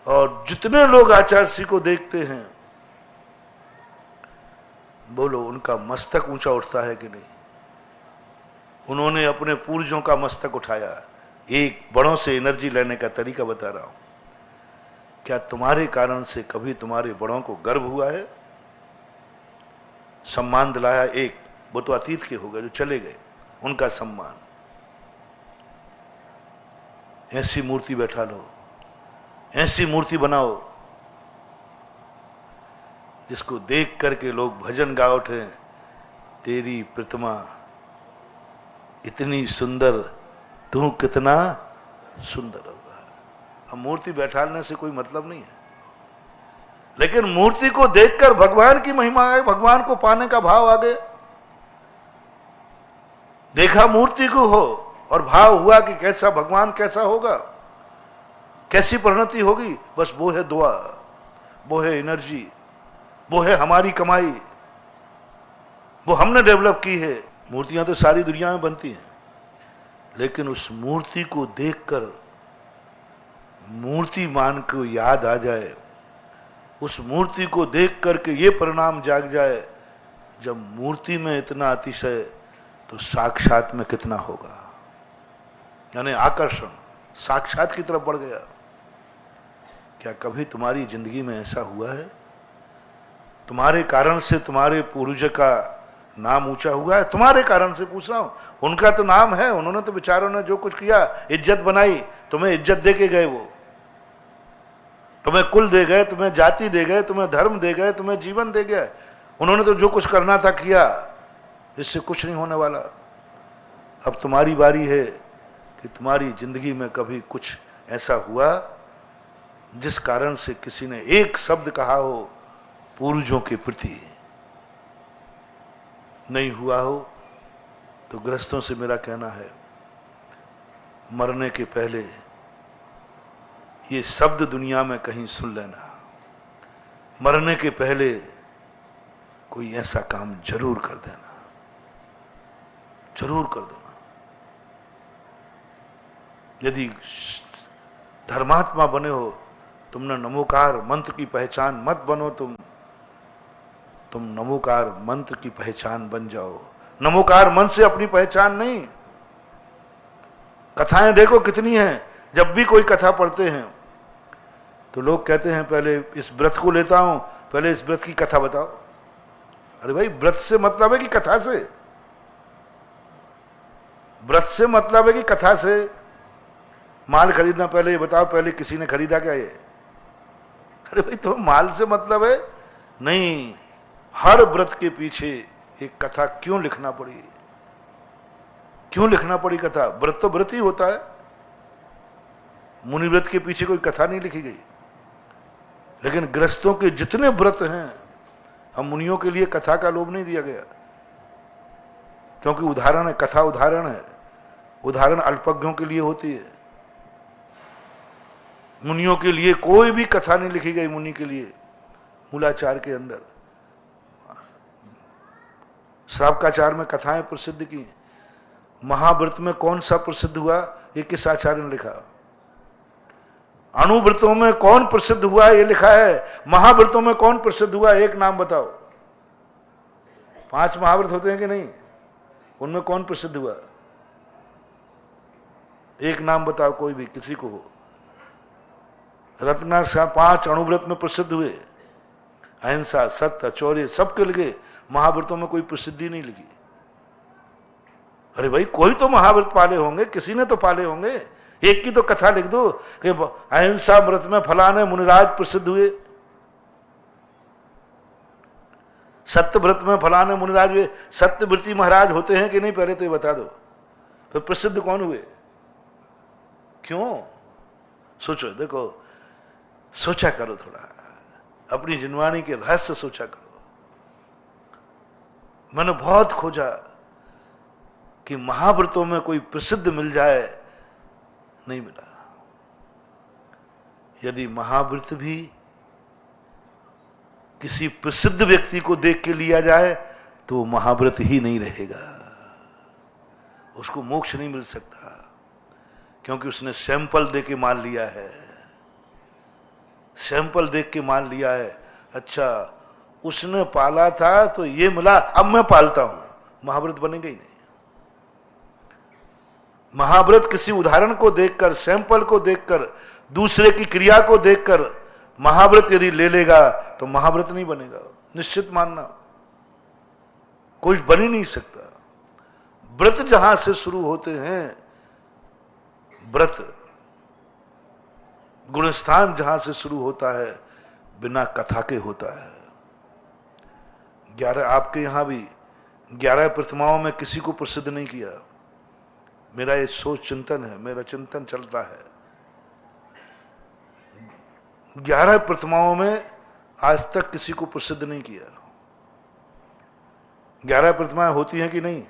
और जितने लोग आचार्य श्री को देखते हैं, बोलो उनका मस्तक ऊंचा उठता है कि नहीं? उन्होंने अपने पूर्वजों का मस्तक उठाया। एक बड़ों से एनर्जी लेने का तरीका बता रहा हूं। क्या तुम्हारे कारण से कभी तुम्हारे बड़ों को गर्व हुआ है? सम्मान दिलाया एक, वो तो अतीत के हो गए जो चले गए, उनका सम्मान। ऐसी मूर्ति बैठा लो, ऐसी मूर्ति बनाओ जिसको देख करके लोग भजन गा उठे, तेरी प्रतिमा इतनी सुंदर, तू कितना सुंदर होगा। अब मूर्ति बैठाने से कोई मतलब नहीं है, लेकिन मूर्ति को देखकर भगवान की महिमा आ गई, भगवान को पाने का भाव आ गया। देखा मूर्ति को हो और भाव हुआ कि कैसा भगवान कैसा होगा, कैसी परिणति होगी। बस वो है दुआ, वो है एनर्जी, वो है हमारी कमाई, वो हमने डेवलप की है। मूर्तियां तो सारी दुनिया में बनती हैं, लेकिन उस मूर्ति को देखकर मूर्तिमान को याद आ जाए, उस मूर्ति को देख करके ये परिणाम जाग जाए, जब मूर्ति में इतना अतिशय तो साक्षात में कितना होगा। यानी आकर्षण साक्षात की तरफ बढ़ गया। क्या कभी तुम्हारी जिंदगी में ऐसा हुआ है? तुम्हारे कारण से तुम्हारे पूर्वज का नाम ऊंचा हुआ है? तुम्हारे कारण से पूछ रहा हूं। उनका तो नाम है, उन्होंने तो बेचारों ने जो कुछ किया, इज्जत बनाई, तुम्हें इज्जत दे के गए। वो तुम्हें कुल दे गए, तुम्हें जाति दे गए, तुम्हें धर्म दे गए, तुम्हें जीवन दे गए। उन्होंने तो जो कुछ करना था किया, इससे कुछ नहीं होने वाला। अब तुम्हारी बारी है कि तुम्हारी जिंदगी में कभी कुछ ऐसा हुआ जिस कारण से किसी ने एक शब्द कहा हो पूर्वजों के प्रति। नहीं हुआ हो तो गृहस्थों से मेरा कहना है, मरने के पहले ये शब्द दुनिया में कहीं सुन लेना, मरने के पहले कोई ऐसा काम जरूर कर देना, जरूर कर देना। यदि धर्मात्मा बने हो, तुमने नमोकार मंत्र की पहचान मत बनो, तुम नमोकार मंत्र की पहचान बन जाओ। नमोकार मंत्र से अपनी पहचान नहीं। कथाएं देखो कितनी हैं। जब भी कोई कथा पढ़ते हैं तो लोग कहते हैं पहले इस व्रत को लेता हूं, पहले इस व्रत की कथा बताओ। अरे भाई, व्रत से मतलब है कि कथा से? व्रत से मतलब है कि कथा से? माल खरीदना पहले ये बताओ, पहले किसी ने खरीदा क्या ये? अरे भाई, तो माल से मतलब है? नहीं, हर व्रत के पीछे एक कथा क्यों लिखना पड़ी? क्यों लिखना पड़ी कथा? व्रत तो व्रत ही होता है। मुनि व्रत के पीछे कोई कथा नहीं लिखी गई। लेकिन गृहस्थों के जितने व्रत हैं, हम मुनियों के लिए कथा का लोभ नहीं दिया गया, क्योंकि उदाहरण है, कथा उदाहरण है। उदाहरण अल्पज्ञों के लिए होती है, मुनियों के लिए कोई भी कथा नहीं लिखी गई। मुनि के लिए मूलाचार के अंदर श्रावकाचार में कथाएं प्रसिद्ध की। महाव्रत में कौन सा प्रसिद्ध हुआ, ये किस आचार्य ने लिखा? अणुव्रतों में कौन प्रसिद्ध हुआ, ये लिखा है। महाव्रतों में कौन प्रसिद्ध हुआ, एक नाम बताओ। 5 महाव्रत होते हैं कि नहीं, उनमें कौन प्रसिद्ध हुआ? एक नाम बताओ, कोई भी, किसी को हो। रत्नाकर शाह 5 अणुव्रत में प्रसिद्ध हुए। अहिंसा, सत्य, चौर्य, सबके लिखे। महाव्रतों में कोई प्रसिद्धि नहीं लिखी। अरे भाई, कोई तो महाव्रत पाले होंगे, किसी ने तो पाले होंगे। एक की तो कथा लिख दो कि अहिंसा व्रत में फलाने मुनिराज प्रसिद्ध हुए, सत्य व्रत में फलाने मुनिराज हुए। सत्यव्रती महाराज होते हैं कि नहीं, पहले तो ये बता दो। फिर प्रसिद्ध कौन हुए? क्यों? सोचो, देखो, सोचा करो थोड़ा, अपनी जिनवानी के रहस्य सोचा करो। मैंने बहुत खोजा कि महाव्रतों में कोई प्रसिद्ध मिल जाए, नहीं मिला। यदि महाव्रत भी किसी प्रसिद्ध व्यक्ति को देख के लिया जाए तो महाव्रत ही नहीं रहेगा, उसको मोक्ष नहीं मिल सकता, क्योंकि उसने सैंपल दे के मान लिया है। सैंपल देख के मान लिया है, अच्छा उसने पाला था तो ये मिला, अब मैं पालता हूं। महाव्रत बनेगा ही नहीं। महाव्रत किसी उदाहरण को देखकर, सैंपल को देखकर, दूसरे की क्रिया को देखकर महाव्रत यदि ले लेगा तो महाव्रत नहीं बनेगा, निश्चित मानना। कोई बन ही नहीं सकता। व्रत जहां से शुरू होते हैं, व्रत गुणस्थान जहां से शुरू होता है, बिना कथा के होता है। 11 आपके यहां भी 11 प्रतिमाओं में किसी को प्रसिद्ध नहीं किया। मेरा ये सोच चिंतन है, मेरा चिंतन चलता है। 11 प्रतिमाओं में आज तक किसी को प्रसिद्ध नहीं किया। 11 प्रतिमाएं होती हैं कि नहीं,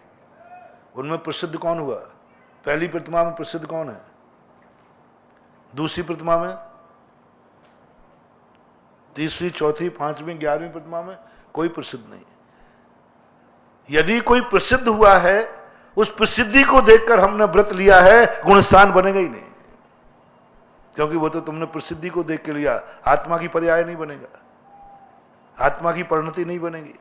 उनमें प्रसिद्ध कौन हुआ? पहली प्रतिमा में प्रसिद्ध कौन है? दूसरी प्रतिमा में, तीसरी, चौथी, 5वीं, 11वीं प्रतिमा में कोई प्रसिद्ध नहीं। यदि कोई प्रसिद्ध हुआ है, उस प्रसिद्धि को देखकर हमने व्रत लिया है, गुणस्थान बनेगा ही नहीं, क्योंकि वो तो तुमने प्रसिद्धि को देख के लिया। आत्मा की पर्याय नहीं बनेगा, आत्मा की परिणति नहीं बनेगी,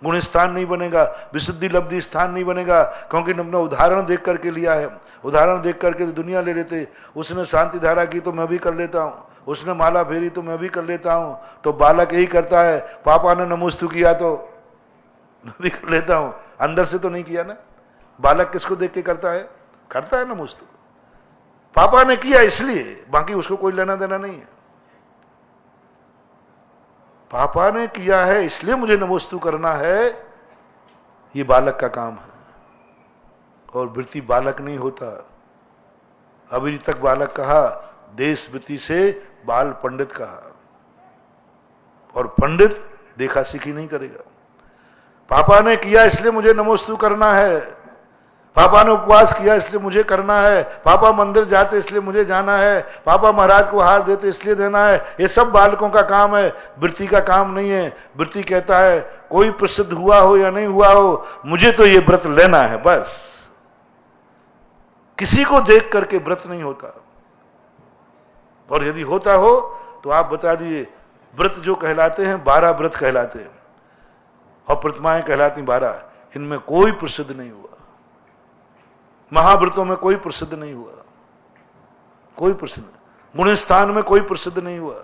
गुणस्थान नहीं बनेगा, विशुद्धि लब्धि स्थान नहीं बनेगा, क्योंकि हमने उदाहरण देख करके लिया है। उदाहरण देख करके तो दुनिया ले लेते। उसने शांति धारा की तो मैं भी कर लेता हूं, उसने माला फेरी तो मैं भी कर लेता हूं, तो बालक यही करता है। पापा ने नमोस्तु किया तो मैं भी कर लेता हूं, अंदर से तो नहीं किया ना। बालक किसको देख के करता है? करता है नमोस्तु। पापा ने किया इसलिए, बाकी उसको कोई लेना देना नहीं है। पापा ने किया है इसलिए मुझे नमोस्तु करना है, ये बालक का काम है। और वृत्ति बालक नहीं होता। अभी तक बालक कहा, देश वृत्ति से बाल पंडित कहा, और पंडित देखा सीखी नहीं करेगा। पापा ने किया इसलिए मुझे नमोस्तु करना है, पापा ने उपवास किया इसलिए मुझे करना है, पापा मंदिर जाते इसलिए मुझे जाना है, पापा महाराज को हार देते इसलिए देना है, ये सब बालकों का काम है, वृत्ति का काम नहीं है। वृत्ति कहता है कोई प्रसिद्ध हुआ हो या नहीं हुआ हो, मुझे तो ये व्रत लेना है बस। किसी को देख करके व्रत नहीं होता, और यदि होता हो तो आप बता दीजिए। व्रत जो कहलाते हैं 12 व्रत कहलाते हैं, और प्रतिमाएं कहलाती 12। इनमें कोई प्रसिद्ध नहीं हुआ। महाव्रतों में कोई प्रसिद्ध नहीं हुआ, कोई प्रसिद्ध। गुणस्थान में कोई प्रसिद्ध नहीं हुआ,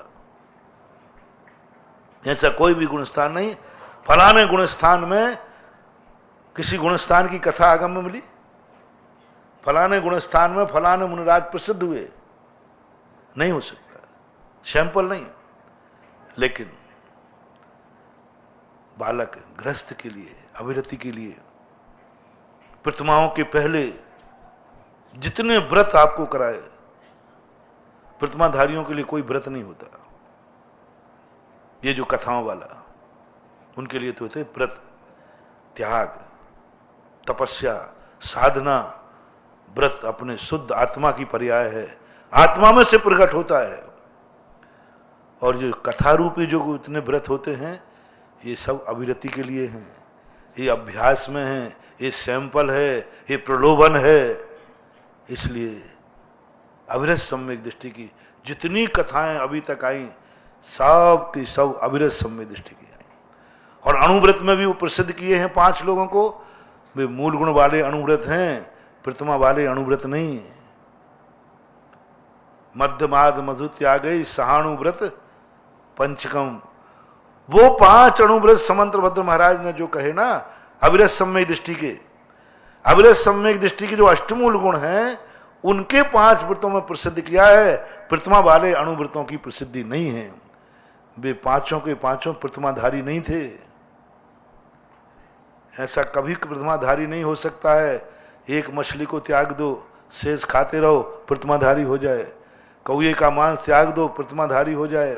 ऐसा कोई भी गुणस्थान नहीं। फलाने गुणस्थान में, किसी गुणस्थान की कथा आगम में मिली? फलाने गुणस्थान में फलाने मुनिराज प्रसिद्ध हुए? नहीं हो सकता, सैंपल नहीं। लेकिन बालक गृहस्थ के लिए, अविरति के लिए, प्रतिमाओं के पहले जितने व्रत आपको कराए, प्रतिमाधारियों के लिए कोई व्रत नहीं होता। ये जो कथाओं वाला, उनके लिए तो होते व्रत, त्याग, तपस्या, साधना। व्रत अपने शुद्ध आत्मा की पर्याय है, आत्मा में से प्रकट होता है। और जो कथा रूपी जो इतने व्रत होते हैं, ये सब अविरति के लिए हैं। ये अभ्यास में है, ये सैंपल है, ये प्रलोभन है। इसलिए अविरत सम्यक दृष्टि की जितनी कथाएं अभी तक आई, सब की सब अविरत सम्यक दृष्टि की आई। और अणुव्रत में भी वो प्रसिद्ध किए हैं 5 लोगों को। वे मूल गुण वाले अणुव्रत हैं, प्रतिमा वाले अणुव्रत नहीं। मध्यमाद मधु त्यागई सहानुव्रत पंचकम, वो 5 अणुव्रत समंत्रभद्र महाराज ने जो कहे ना अविरत सम्यक दृष्टि के, अविरत सम्यक दृष्टि के जो अष्टमूल गुण हैं, उनके 5 व्रतों में प्रसिद्ध किया है। प्रतिमा वाले अणुव्रतों की प्रसिद्धि नहीं है। वे 5 के 5 प्रतिमाधारी नहीं थे। ऐसा कभी प्रतिमाधारी नहीं हो सकता है। एक मछली को त्याग दो, शेष खाते रहो, प्रतिमाधारी हो जाए। कौए का मांस त्याग दो, प्रतिमाधारी हो जाए।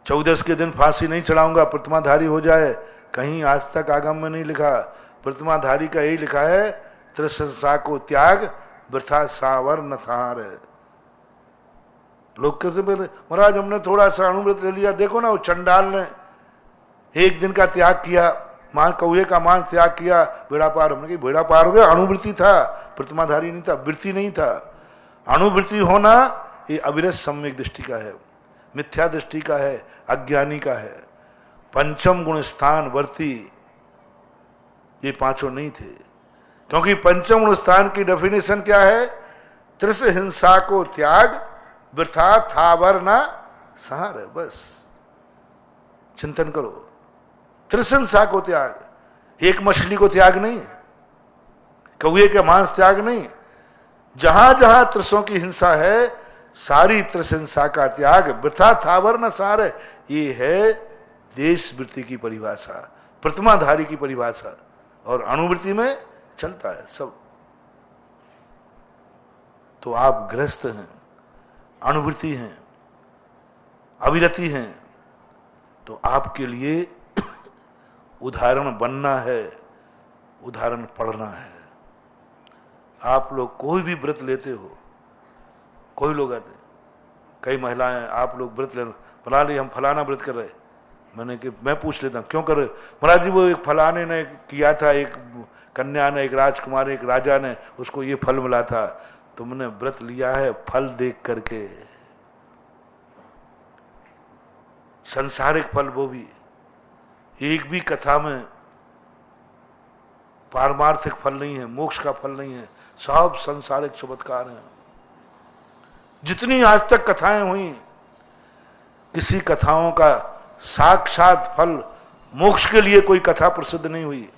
14 के दिन फांसी नहीं चढ़ाऊंगा, प्रतिमाधारी हो जाए। कहीं आज तक आगम में नहीं लिखा। प्रतिमाधारी का यही लिखा है, त्रिसंसा को त्याग वृथा सावर नथार। लोग कहते महाराज हमने थोड़ा सा अणुव्रत ले लिया। देखो ना, वो चंडाल ने 1 दिन का त्याग किया, कौए का मांस त्याग किया, बेड़ा पार। हमने कहा बेड़ा पार हो गया, अणुवृत्ति था, प्रतिमाधारी नहीं था, वृत्ति नहीं था। अणुवृत्ति होना ये अविरत सम्यक दृष्टि का है, मिथ्या दृष्टि का है, अज्ञानी का है। पंचम गुण स्थान वर्ती, ये 5 नहीं थे। क्योंकि पंचम गुण स्थान की डेफिनेशन क्या है? त्रिस हिंसा को त्याग वृथा थावर ना सहार है। बस चिंतन करो, त्रिसंसा को त्याग, एक मछली को त्याग नहीं, कौए के मांस त्याग नहीं। जहां जहां त्रिसों की हिंसा है, सारी त्रिसंसा का त्याग वृथा थावर न सार है। ये है देश वृत्ति की परिभाषा, प्रतिमाधारी की परिभाषा। और अणुवृत्ति में चलता है सब। तो आप गृहस्थ हैं, अणुवृत्ति हैं, अविरति हैं, तो आपके लिए उदाहरण बनना है, उदाहरण पढ़ना है। आप लोग कोई भी व्रत लेते हो, कोई लोग आते, कई महिलाएं, आप लोग व्रत ले, फला ली हम फलाना व्रत कर रहे। मैं पूछ लेता हूं क्यों कर रहे? महाराज जी वो एक फलाने ने किया था, एक कन्या ने, एक राजकुमार, एक राजा ने, उसको ये फल मिला था। तुमने व्रत लिया है फल देख करके, संसारिक फल। वो भी एक भी कथा में पारमार्थिक फल नहीं है, मोक्ष का फल नहीं है, सब संसारिक चमत्कार हैं। जितनी आज तक कथाएं हुई, किसी कथाओं का साक्षात फल मोक्ष के लिए कोई कथा प्रसिद्ध नहीं हुई।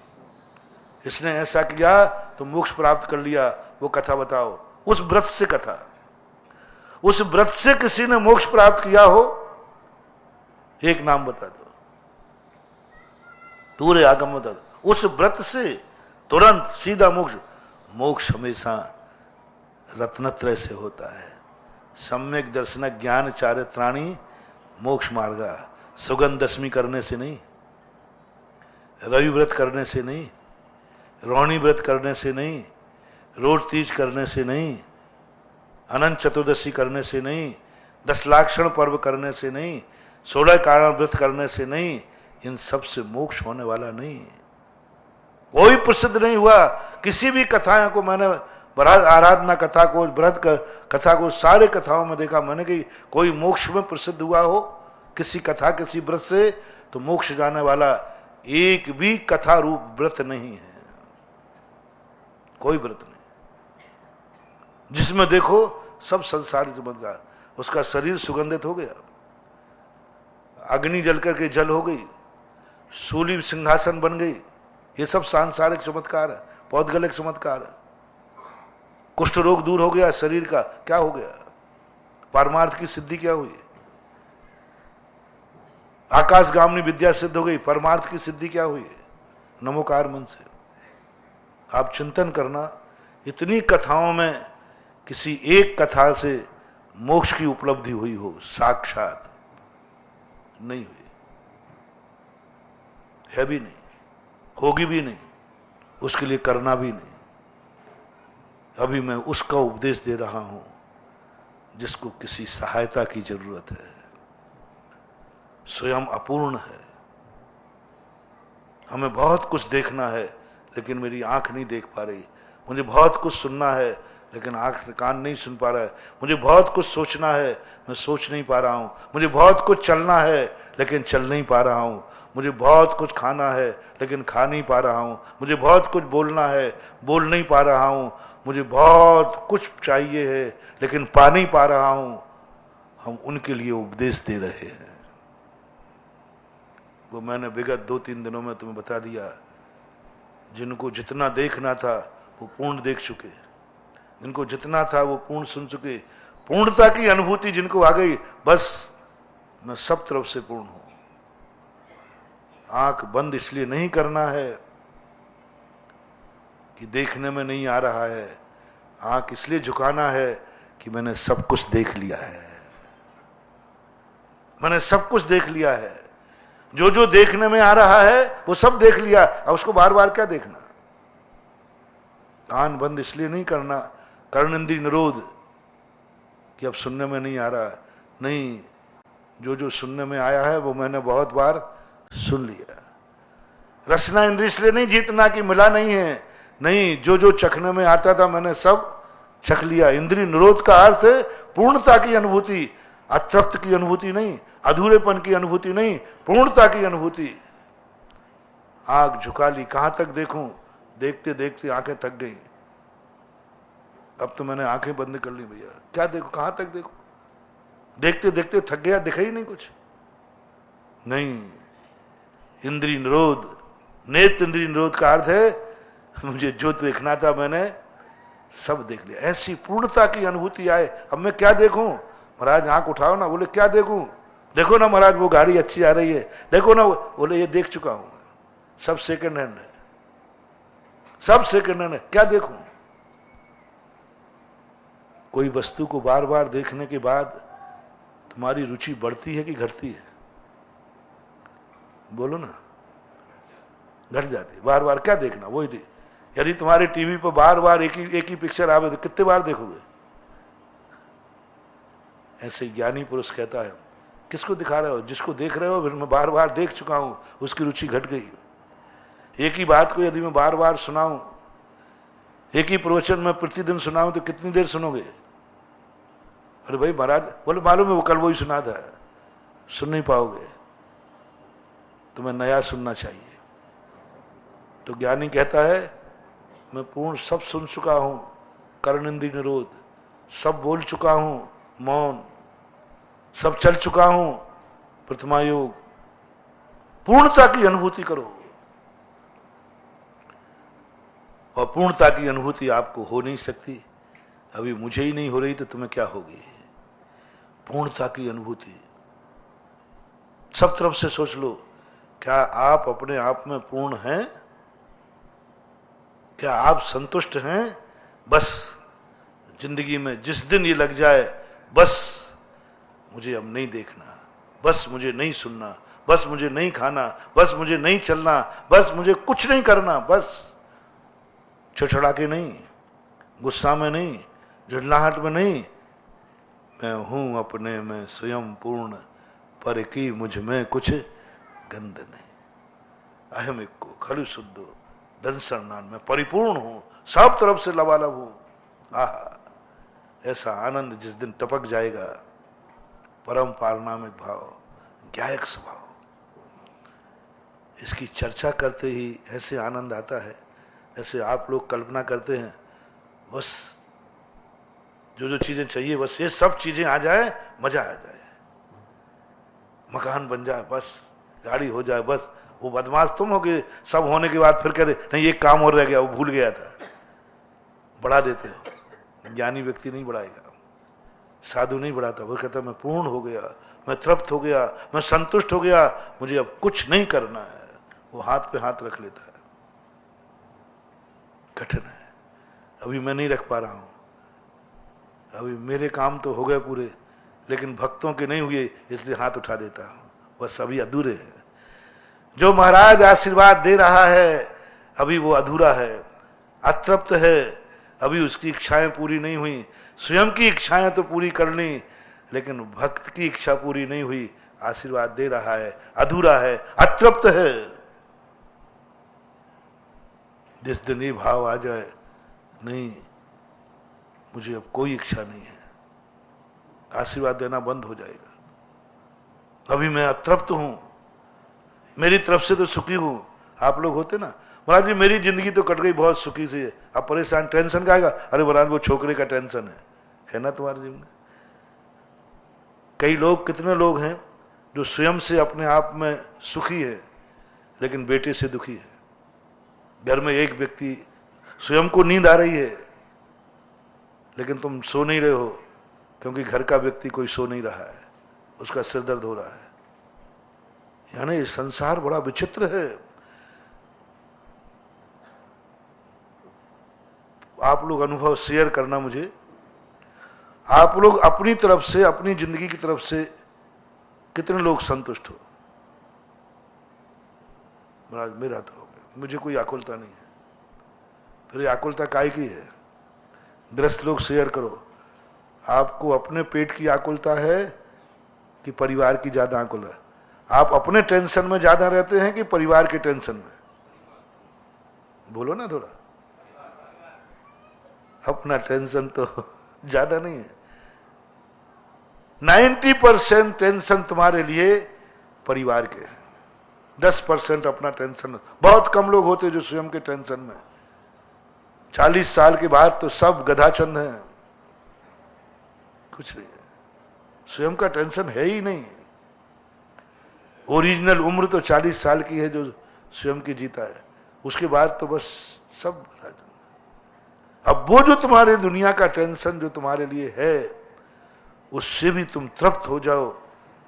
इसने ऐसा किया तो मोक्ष प्राप्त कर लिया, वो कथा बताओ। उस व्रत से कथा, उस व्रत से किसी ने मोक्ष प्राप्त किया हो, एक नाम बता दो, पूरे आगम बता दो। उस व्रत से तुरंत सीधा मोक्ष। मोक्ष हमेशा रत्नत्रय से होता है। सम्यक दर्शन ज्ञान चारित्राणी मोक्ष मार्गा। सुगंध दशमी करने से नहीं, रवि व्रत करने से नहीं, रोहिणी व्रत करने से नहीं, रोट तीज करने से नहीं, अनंत चतुर्दशी करने से नहीं, 10 लाक्षण पर्व करने से नहीं, 16 कारण व्रत करने से नहीं। इन सब से मोक्ष होने वाला नहीं। कोई प्रसिद्ध नहीं हुआ। किसी भी कथाओं को मैंने, आराधना कथा को, व्रत कथा को, सारे कथाओं में देखा मैंने कि कोई मोक्ष में प्रसिद्ध हुआ हो किसी कथा, किसी व्रत से, तो मोक्ष जाने वाला एक भी कथा रूप व्रत नहीं है। कोई व्रत नहीं जिसमें देखो सब संसारी चमत्कार। उसका शरीर सुगंधित हो गया, अग्नि जल करके जल हो गई, सूली सिंहासन बन गई। ये सब सांसारिक चमत्कार है, पौद्गलिक चमत्कार है। कुष्ठ रोग दूर हो गया शरीर का, क्या हो गया? परमार्थ की सिद्धि क्या हुई? आकाशगामिनी विद्या सिद्ध हो गई, परमार्थ की सिद्धि क्या हुई? नमोकार मन से आप चिंतन करना। इतनी कथाओं में किसी एक कथा से मोक्ष की उपलब्धि हुई हो, साक्षात नहीं हुई, है भी नहीं, होगी भी नहीं, उसके लिए करना भी नहीं। अभी मैं उसका उपदेश दे रहा हूं जिसको किसी सहायता की जरूरत है, स्वयं अपूर्ण है। हमें बहुत कुछ देखना है लेकिन मेरी आंख नहीं देख पा रही। मुझे बहुत कुछ सुनना है लेकिन आंख कान नहीं सुन पा रहा है। मुझे बहुत कुछ सोचना है, मैं सोच नहीं पा रहा हूँ। मुझे बहुत कुछ चलना है लेकिन चल नहीं पा रहा हूँ। मुझे बहुत कुछ खाना है लेकिन खा नहीं पा रहा हूँ। मुझे बहुत कुछ बोलना है, बोल नहीं पा रहा हूँ। मुझे बहुत कुछ चाहिए है लेकिन पा नहीं पा रहा हूँ। हम उनके लिए उपदेश दे रहे हैं। वो मैंने विगत 2-3 दिनों में तुम्हें बता दिया। जिनको जितना देखना था वो पूर्ण देख चुके, जिनको जितना था वो पूर्ण सुन चुके, पूर्णता की अनुभूति जिनको आ गई, बस मैं सब तरफ से पूर्ण हूं। आंख बंद इसलिए नहीं करना है कि देखने में नहीं आ रहा है, आंख इसलिए झुकाना है कि मैंने सब कुछ देख लिया है। मैंने सब कुछ देख लिया है। जो जो देखने में आ रहा है वो सब देख लिया, अब उसको बार बार क्या देखना। कान बंद इसलिए नहीं करना, कर्णेंद्रिय निरोध, कि अब सुनने में नहीं आ रहा। नहीं, जो जो सुनने में आया है वो मैंने बहुत बार सुन लिया। रसना इंद्रिय इसलिए नहीं जीतना कि मिला नहीं है, नहीं, जो जो चखने में आता था मैंने सब चख लिया। इंद्रिय निरोध का अर्थ है पूर्णता की अनुभूति, अतृप्त की अनुभूति नहीं, अधूरेपन की अनुभूति नहीं, पूर्णता की अनुभूति। आंख झुका ली, कहां तक देखूं, देखते देखते आंखें थक गई। अब तो मैंने आंखें बंद कर ली भैया, क्या देखो, कहां तक देखो, देखते देखते थक गया, दिखा ही नहीं कुछ। नहीं, इंद्रिय निरोध, नेत्र इंद्रिय निरोध का अर्थ है मुझे जो देखना था मैंने सब देख लिया। ऐसी पूर्णता की अनुभूति आए। अब मैं क्या देखूं महाराज, आंख उठाओ ना। बोले क्या देखूं, देखो ना महाराज वो गाड़ी अच्छी आ रही है, देखो ना। बोले ये देख चुका हूं, सब सेकंड हैंड है, सब सेकंड हैंड है, क्या देखूं। कोई वस्तु को बार बार देखने के बाद तुम्हारी रुचि बढ़ती है कि घटती है? बोलो ना, घट जाती है। बार बार क्या देखना, वही नहीं। यदि तुम्हारे टीवी पर बार बार एक ही पिक्चर आवे तो कितने बार देखोगे? ऐसे ज्ञानी पुरुष कहता है, किसको दिखा रहे हो? जिसको देख रहे हो, फिर मैं बार बार देख चुका हूं, उसकी रुचि घट गई। एक ही बात को यदि मैं बार बार सुनाऊं, एक ही प्रवचन में प्रतिदिन सुनाऊं तो कितनी देर सुनोगे? अरे भाई महाराज, बोले मालूम है वो कल वही सुना था, सुन नहीं पाओगे, तुम्हें नया सुनना चाहिए। तो ज्ञानी कहता है मैं पूर्ण सब सुन चुका हूं, कर्णेंद्रिय निरोध, सब बोल चुका हूं, मौन, सब चल चुका हूं, प्रतिमा योग। पूर्णता की अनुभूति करो। और पूर्णता की अनुभूति आपको हो नहीं सकती। अभी मुझे ही नहीं हो रही तो तुम्हें क्या होगी? पूर्णता की अनुभूति सब तरफ से सोच लो। क्या आप अपने आप में पूर्ण हैं? क्या आप संतुष्ट हैं? बस जिंदगी में जिस दिन ये लग जाए, बस मुझे अब नहीं देखना, बस मुझे नहीं सुनना, बस मुझे नहीं खाना, बस मुझे नहीं चलना, बस मुझे कुछ नहीं करना, बस छड़छड़ा के नहीं, गुस्सा में नहीं, झुंझलाहट में नहीं, मैं हूं अपने में स्वयं पूर्ण, पर की मुझ में कुछ गंध नहीं। अहम एक को खलु शुद्धो दंसरनान, में परिपूर्ण हूं, सब तरफ से लबालब हूं। आहा, ऐसा आनंद जिस दिन टपक जाएगा, परम पारनामिक भाव, ज्ञायक स्वभाव, इसकी चर्चा करते ही ऐसे आनंद आता है, ऐसे आप लोग कल्पना करते हैं बस जो जो चीजें चाहिए बस ये सब चीजें आ जाए, मजा आ जाए, मकान बन जाए बस, गाड़ी हो जाए बस। वो बदमाश तुम हो कि सब होने के बाद फिर कहते नहीं एक काम और रह गया, वो भूल गया था, बढ़ा देते हो। ज्ञानी व्यक्ति नहीं बढ़ाएगा, साधु नहीं बढ़ाता। वो कहता मैं पूर्ण हो गया, मैं तृप्त हो गया, मैं संतुष्ट हो गया, मुझे अब कुछ नहीं करना है। वो हाथ पे हाथ रख लेता है। कठिन है, अभी मैं नहीं रख पा रहा हूं, अभी मेरे काम तो हो गए पूरे, लेकिन भक्तों के नहीं हुए, इसलिए हाथ उठा देता हूं, बस अभी अधूरे हैं। जो महाराज आशीर्वाद दे रहा है अभी वो अधूरा है, अतृप्त है, अभी उसकी इच्छाएं पूरी नहीं हुई। स्वयं की इच्छाएं तो पूरी कर ली, लेकिन भक्त की इच्छा पूरी नहीं हुई। आशीर्वाद दे रहा है, अधूरा है, अतृप्त है। जिस दिन ये भाव आ जाए, नहीं मुझे अब कोई इच्छा नहीं है, आशीर्वाद देना बंद हो जाएगा। अभी मैं अतृप्त हूं, मेरी तरफ से तो सुखी हूं। आप लोग होते ना, महाराज जी मेरी जिंदगी तो कट गई बहुत सुखी से, अब परेशान, टेंशन का आएगा, अरे महाराज वो छोकरे का टेंशन है ना तुम्हारे जीवन में। कई लोग, कितने लोग हैं जो स्वयं से अपने आप में सुखी है लेकिन बेटे से दुखी है। घर में एक व्यक्ति स्वयं को नींद आ रही है लेकिन तुम सो नहीं रहे हो क्योंकि घर का व्यक्ति कोई सो नहीं रहा है, उसका सिर दर्द हो रहा है। यानी संसार बड़ा विचित्र है। आप लोग अनुभव शेयर करना मुझे, आप लोग अपनी तरफ से, अपनी जिंदगी की तरफ से कितने लोग संतुष्ट हो। महाराज मेरा तो हो गया, मुझे कोई आकुलता नहीं है। फिर आकुलता काय की है? ग्रस्त लोग शेयर करो, आपको अपने पेट की आकुलता है कि परिवार की ज्यादा आकुल है? आप अपने टेंशन में ज्यादा रहते हैं कि परिवार के टेंशन में? बोलो ना थोड़ा। अपना टेंशन तो ज्यादा नहीं है। 90% टेंशन तुम्हारे लिए परिवार के हैं, 10% अपना टेंशन। बहुत कम लोग होते जो स्वयं के टेंशन में। 40 साल के बाद तो सब गधाचंद हैं, कुछ नहीं है, स्वयं का टेंशन है ही नहीं। ओरिजिनल उम्र तो 40 साल की है जो स्वयं की जीता है, उसके बाद तो बस सब गधाचंद। अब वो जो तुम्हारे दुनिया का टेंशन जो तुम्हारे लिए है, उससे भी तुम तृप्त हो जाओ।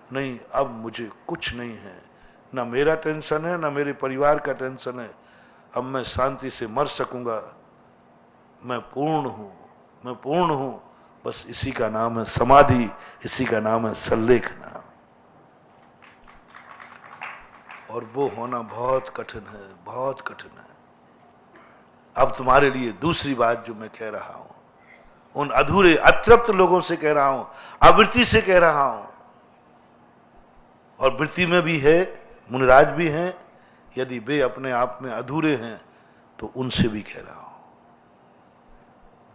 नहीं, अब मुझे कुछ नहीं है, ना मेरा टेंशन है, ना मेरे परिवार का टेंशन है, अब मैं शांति से मर सकूंगा, मैं पूर्ण हूं, मैं पूर्ण हूं। बस इसी का नाम है समाधि, इसी का नाम है संलेखना। और वो होना बहुत कठिन है, बहुत कठिन है। अब तुम्हारे लिए दूसरी बात जो मैं कह रहा हूं, उन अधूरे अतृप्त लोगों से कह रहा हूं, आवृत्ति से कह रहा हूं। और वृत्ति में भी है, मुनिराज भी हैं, यदि वे अपने आप में अधूरे हैं तो उनसे भी कह रहा हूं,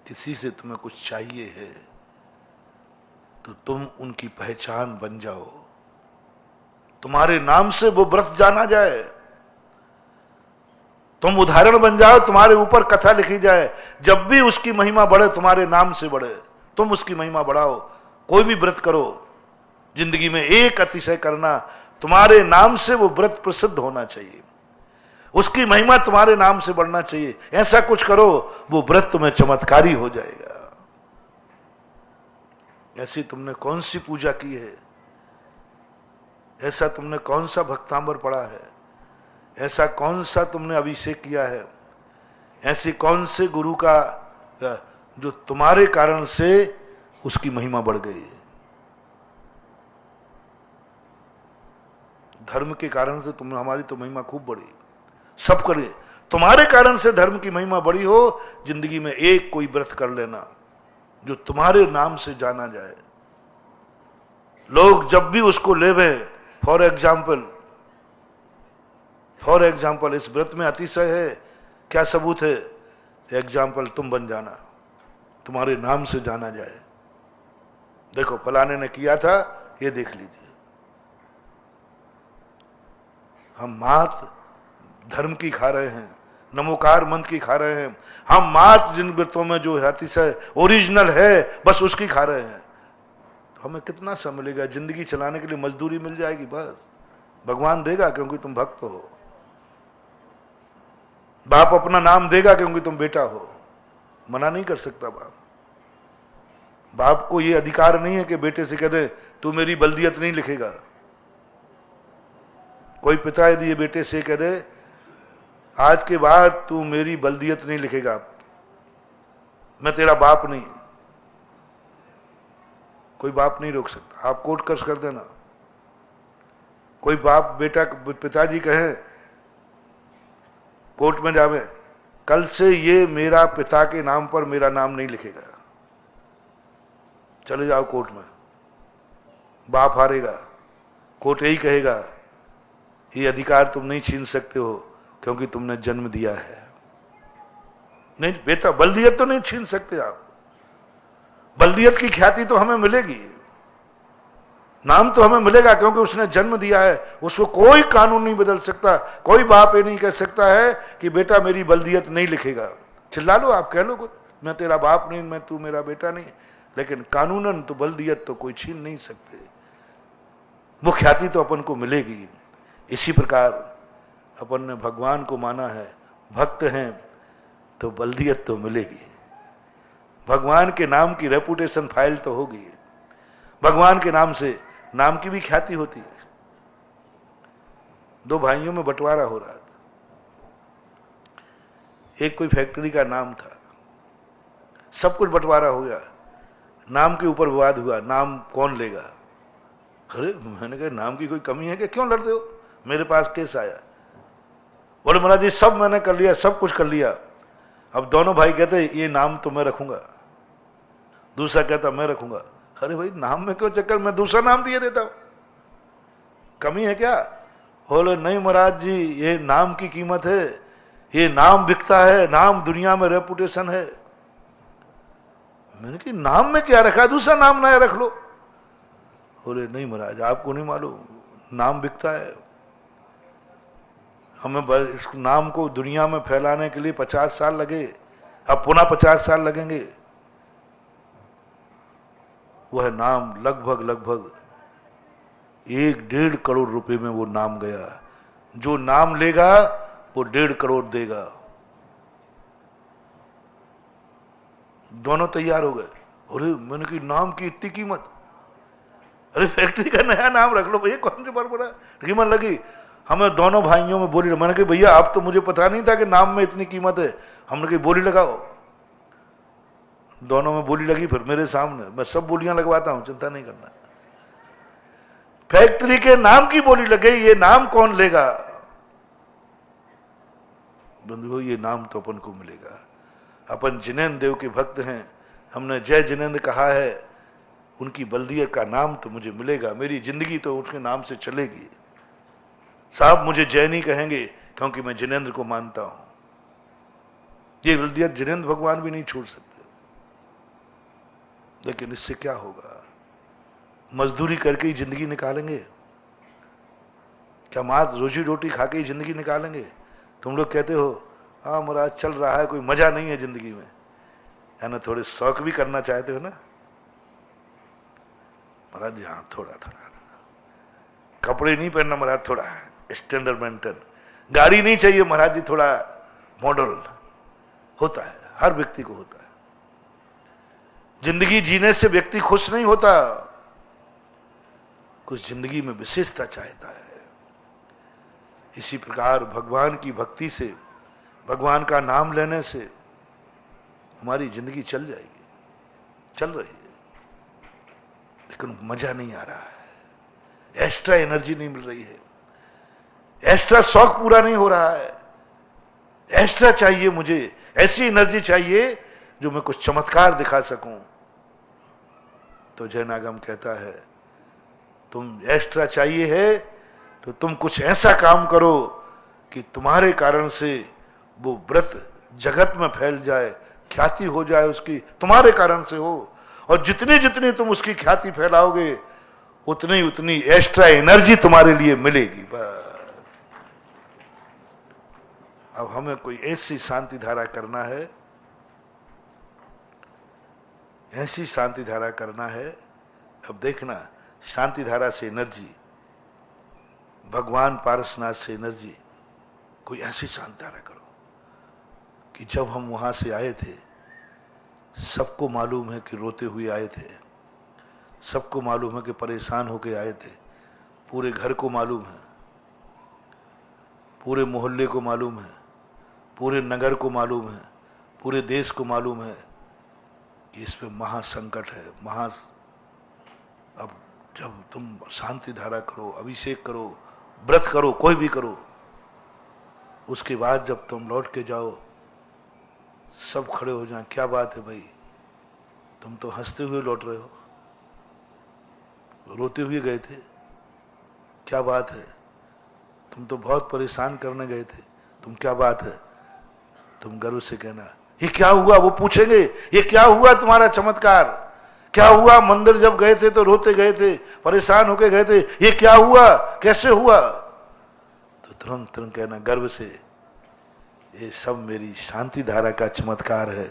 किसी से तुम्हें कुछ चाहिए है तो तुम उनकी पहचान बन जाओ, तुम्हारे नाम से वो व्रत जाना जाए, तुम उदाहरण बन जाओ, तुम्हारे ऊपर कथा लिखी जाए। जब भी उसकी महिमा बढ़े, तुम्हारे नाम से बढ़े, तुम उसकी महिमा बढ़ाओ। कोई भी व्रत करो जिंदगी में, एक अतिशय करना, तुम्हारे नाम से वो व्रत प्रसिद्ध होना चाहिए, उसकी महिमा तुम्हारे नाम से बढ़ना चाहिए। ऐसा कुछ करो, वो व्रत तुम्हें चमत्कारी हो जाएगा। ऐसी तुमने कौन सी पूजा की है, ऐसा तुमने कौन सा भक्तांबर पढ़ा है, ऐसा कौन सा तुमने अभिषेक किया है, ऐसे कौन से गुरु का जो तुम्हारे कारण से उसकी महिमा बढ़ गई है। धर्म के कारण से तुम, हमारी तो महिमा खूब बढ़ी, सब करे, तुम्हारे कारण से धर्म की महिमा बढ़ी हो। जिंदगी में एक कोई व्रत कर लेना जो तुम्हारे नाम से जाना जाए, लोग जब भी उसको लेवे। फॉर एग्जाम्पल इस व्रत में अतिशय है, क्या सबूत है? एग्जाम्पल तुम बन जाना, तुम्हारे नाम से जाना जाए। देखो फलाने ने किया था, ये देख लीजिए। हम मात धर्म की खा रहे हैं, नमोकार मंत्र की खा रहे हैं, हम मात जिन व्रतों में जो अतिशय ओरिजिनल है बस उसकी खा रहे हैं। तो हमें कितना सा मिलेगा? जिंदगी चलाने के लिए मजदूरी मिल जाएगी, बस भगवान देगा क्योंकि तुम भक्त हो, बाप अपना नाम देगा क्योंकि तुम बेटा हो, मना नहीं कर सकता बाप। बाप को यह अधिकार नहीं है कि बेटे से कह दे तू मेरी बल्दियत नहीं लिखेगा। कोई पिता यदि ये बेटे से कह दे आज के बाद तू मेरी बल्दियत नहीं लिखेगा, मैं तेरा बाप नहीं, कोई बाप नहीं रोक सकता। आप कोर्ट कस कर देना, कोई बाप बेटा पिताजी कहे कोर्ट में जावे कल से ये मेरा पिता के नाम पर मेरा नाम नहीं लिखेगा, चले जाओ कोर्ट में। बाप हारेगा, कोर्ट यही कहेगा ये अधिकार तुम नहीं छीन सकते हो क्योंकि तुमने जन्म दिया है। नहीं बेटा, बल्दियत तो नहीं छीन सकते आप। बल्दियत की ख्याति तो हमें मिलेगी, नाम तो हमें मिलेगा, क्योंकि उसने जन्म दिया है। उसको कोई कानून नहीं बदल सकता। कोई बाप ये नहीं कह सकता है कि बेटा मेरी बल्दियत नहीं लिखेगा। चिल्ला लो आप, कह लो कुछ, मैं तेरा बाप नहीं, मैं तू मेरा बेटा नहीं, लेकिन कानूनन तो बल्दियत तो कोई छीन नहीं सकते। वो ख्याति तो अपन को मिलेगी। इसी प्रकार अपन ने भगवान को माना है, भक्त हैं, तो बल्दियत तो मिलेगी। भगवान के नाम की रेपुटेशन फाइल तो होगी। भगवान के नाम से नाम की भी ख्याति होती है। दो भाइयों में बंटवारा हो रहा था। एक कोई फैक्ट्री का नाम था, सब कुछ बंटवारा हो गया, नाम के ऊपर विवाद हुआ, नाम कौन लेगा। अरे मैंने कहा नाम की कोई कमी है कि क्यों लड़ते हो? मेरे पास केस आया, बोले महाराज जी सब मैंने कर लिया, सब कुछ कर लिया, अब दोनों भाई कहते ये नाम तो मैं रखूंगा, दूसरा कहता मैं रखूंगा। अरे भाई नाम में क्यों चक्कर, मैं दूसरा नाम दिए देता हूं, कमी है क्या? बोले नहीं महाराज जी ये नाम की कीमत है, ये नाम बिकता है, नाम दुनिया में रेपुटेशन है। मैंने कहा नाम में क्या रखा, दूसरा नाम नया रख लो। बोले नहीं महाराज आपको नहीं मालूम, नाम बिकता है, हमें इस नाम को दुनिया में फैलाने के लिए 50 साल लगे, अब पुनः 50 साल लगेंगे। वह नाम लगभग 1-1.5 करोड़ रुपए में वो नाम गया। जो नाम लेगा वो 1.5 करोड़ देगा। दोनों तैयार हो गए। अरे मैंने की नाम की इतनी कीमत, अरे फैक्ट्री का नया नाम रख लो भैया, कौन सी बड़ा कीमत लगी। हमें दोनों भाइयों में बोली, मैंने कहा भैया आप तो मुझे पता नहीं था कि नाम में इतनी कीमत है, हमने कही बोली लगाओ। दोनों में बोली लगी, फिर मेरे सामने, मैं सब बोलियां लगवाता हूं, चिंता नहीं करना। फैक्ट्री के नाम की बोली लग गई, ये नाम कौन लेगा? बंधुओं ये नाम तो अपन को मिलेगा। अपन जिनेंद्र देव के भक्त हैं, हमने जय जिनेंद्र कहा है, उनकी बल्दियत का नाम तो मुझे मिलेगा, मेरी जिंदगी तो उसके नाम से चलेगी। साहब मुझे जय नहीं कहेंगे क्योंकि मैं जिनेंद्र को मानता हूं। ये बल्दियत जिनेंद्र भगवान भी नहीं छोड़ सकते। लेकिन इससे क्या होगा? मजदूरी करके ही जिंदगी निकालेंगे क्या? मात रोजी रोटी खा के ही जिंदगी निकालेंगे? तुम लोग कहते हो हाँ महाराज चल रहा है, कोई मजा नहीं है जिंदगी में, यानी थोड़े शौक भी करना चाहते हो ना महाराज? हाँ थोड़ा कपड़े नहीं पहनना महाराज, थोड़ा स्टैंडर्ड मेंटेन, गाड़ी नहीं चाहिए महाराज जी, थोड़ा मॉडल होता है, हर व्यक्ति को होता है। जिंदगी जीने से व्यक्ति खुश नहीं होता, कुछ जिंदगी में विशेषता चाहता है। इसी प्रकार भगवान की भक्ति से, भगवान का नाम लेने से हमारी जिंदगी चल जाएगी, चल रही है, लेकिन मजा नहीं आ रहा है, एक्स्ट्रा एनर्जी नहीं मिल रही है, एक्स्ट्रा शौक पूरा नहीं हो रहा है। एक्स्ट्रा चाहिए मुझे, ऐसी एनर्जी चाहिए जो मैं कुछ चमत्कार दिखा सकूं। तो जैनागम कहता है तुम एक्स्ट्रा चाहिए है तो तुम कुछ ऐसा काम करो कि तुम्हारे कारण से वो व्रत जगत में फैल जाए, ख्याति हो जाए उसकी, तुम्हारे कारण से हो, और जितनी जितनी तुम उसकी ख्याति फैलाओगे उतनी उतनी एक्स्ट्रा एनर्जी तुम्हारे लिए मिलेगी। बस अब हमें कोई ऐसी शांति धारा करना है, ऐसी शांति धारा करना है। अब देखना, शांति धारा से एनर्जी, भगवान पारसनाथ से एनर्जी, कोई ऐसी शांति धारा करो कि जब हम वहां से आए थे सबको मालूम है कि रोते हुए आए थे, सबको मालूम है कि परेशान होके आए थे, पूरे घर को मालूम है, पूरे मोहल्ले को मालूम है, पूरे नगर को मालूम है, पूरे देश को मालूम है कि इसमें महासंकट है, अब जब तुम शांति धारा करो, अभिषेक करो, व्रत करो, कोई भी करो, उसके बाद जब तुम लौट के जाओ सब खड़े हो जाएं, क्या बात है भाई, तुम तो हंसते हुए लौट रहे हो, रोते हुए गए थे, क्या बात है, तुम तो बहुत परेशान करने गए थे, तुम क्या बात है, तुम गर्व से कहना ये क्या हुआ, वो पूछेंगे ये क्या हुआ तुम्हारा चमत्कार, क्या हुआ, मंदिर जब गए थे तो रोते गए थे, परेशान होके गए थे, ये क्या हुआ, कैसे हुआ? तो तुरंत तुरंत कहना गर्व से, ये सब मेरी शांति धारा का चमत्कार है।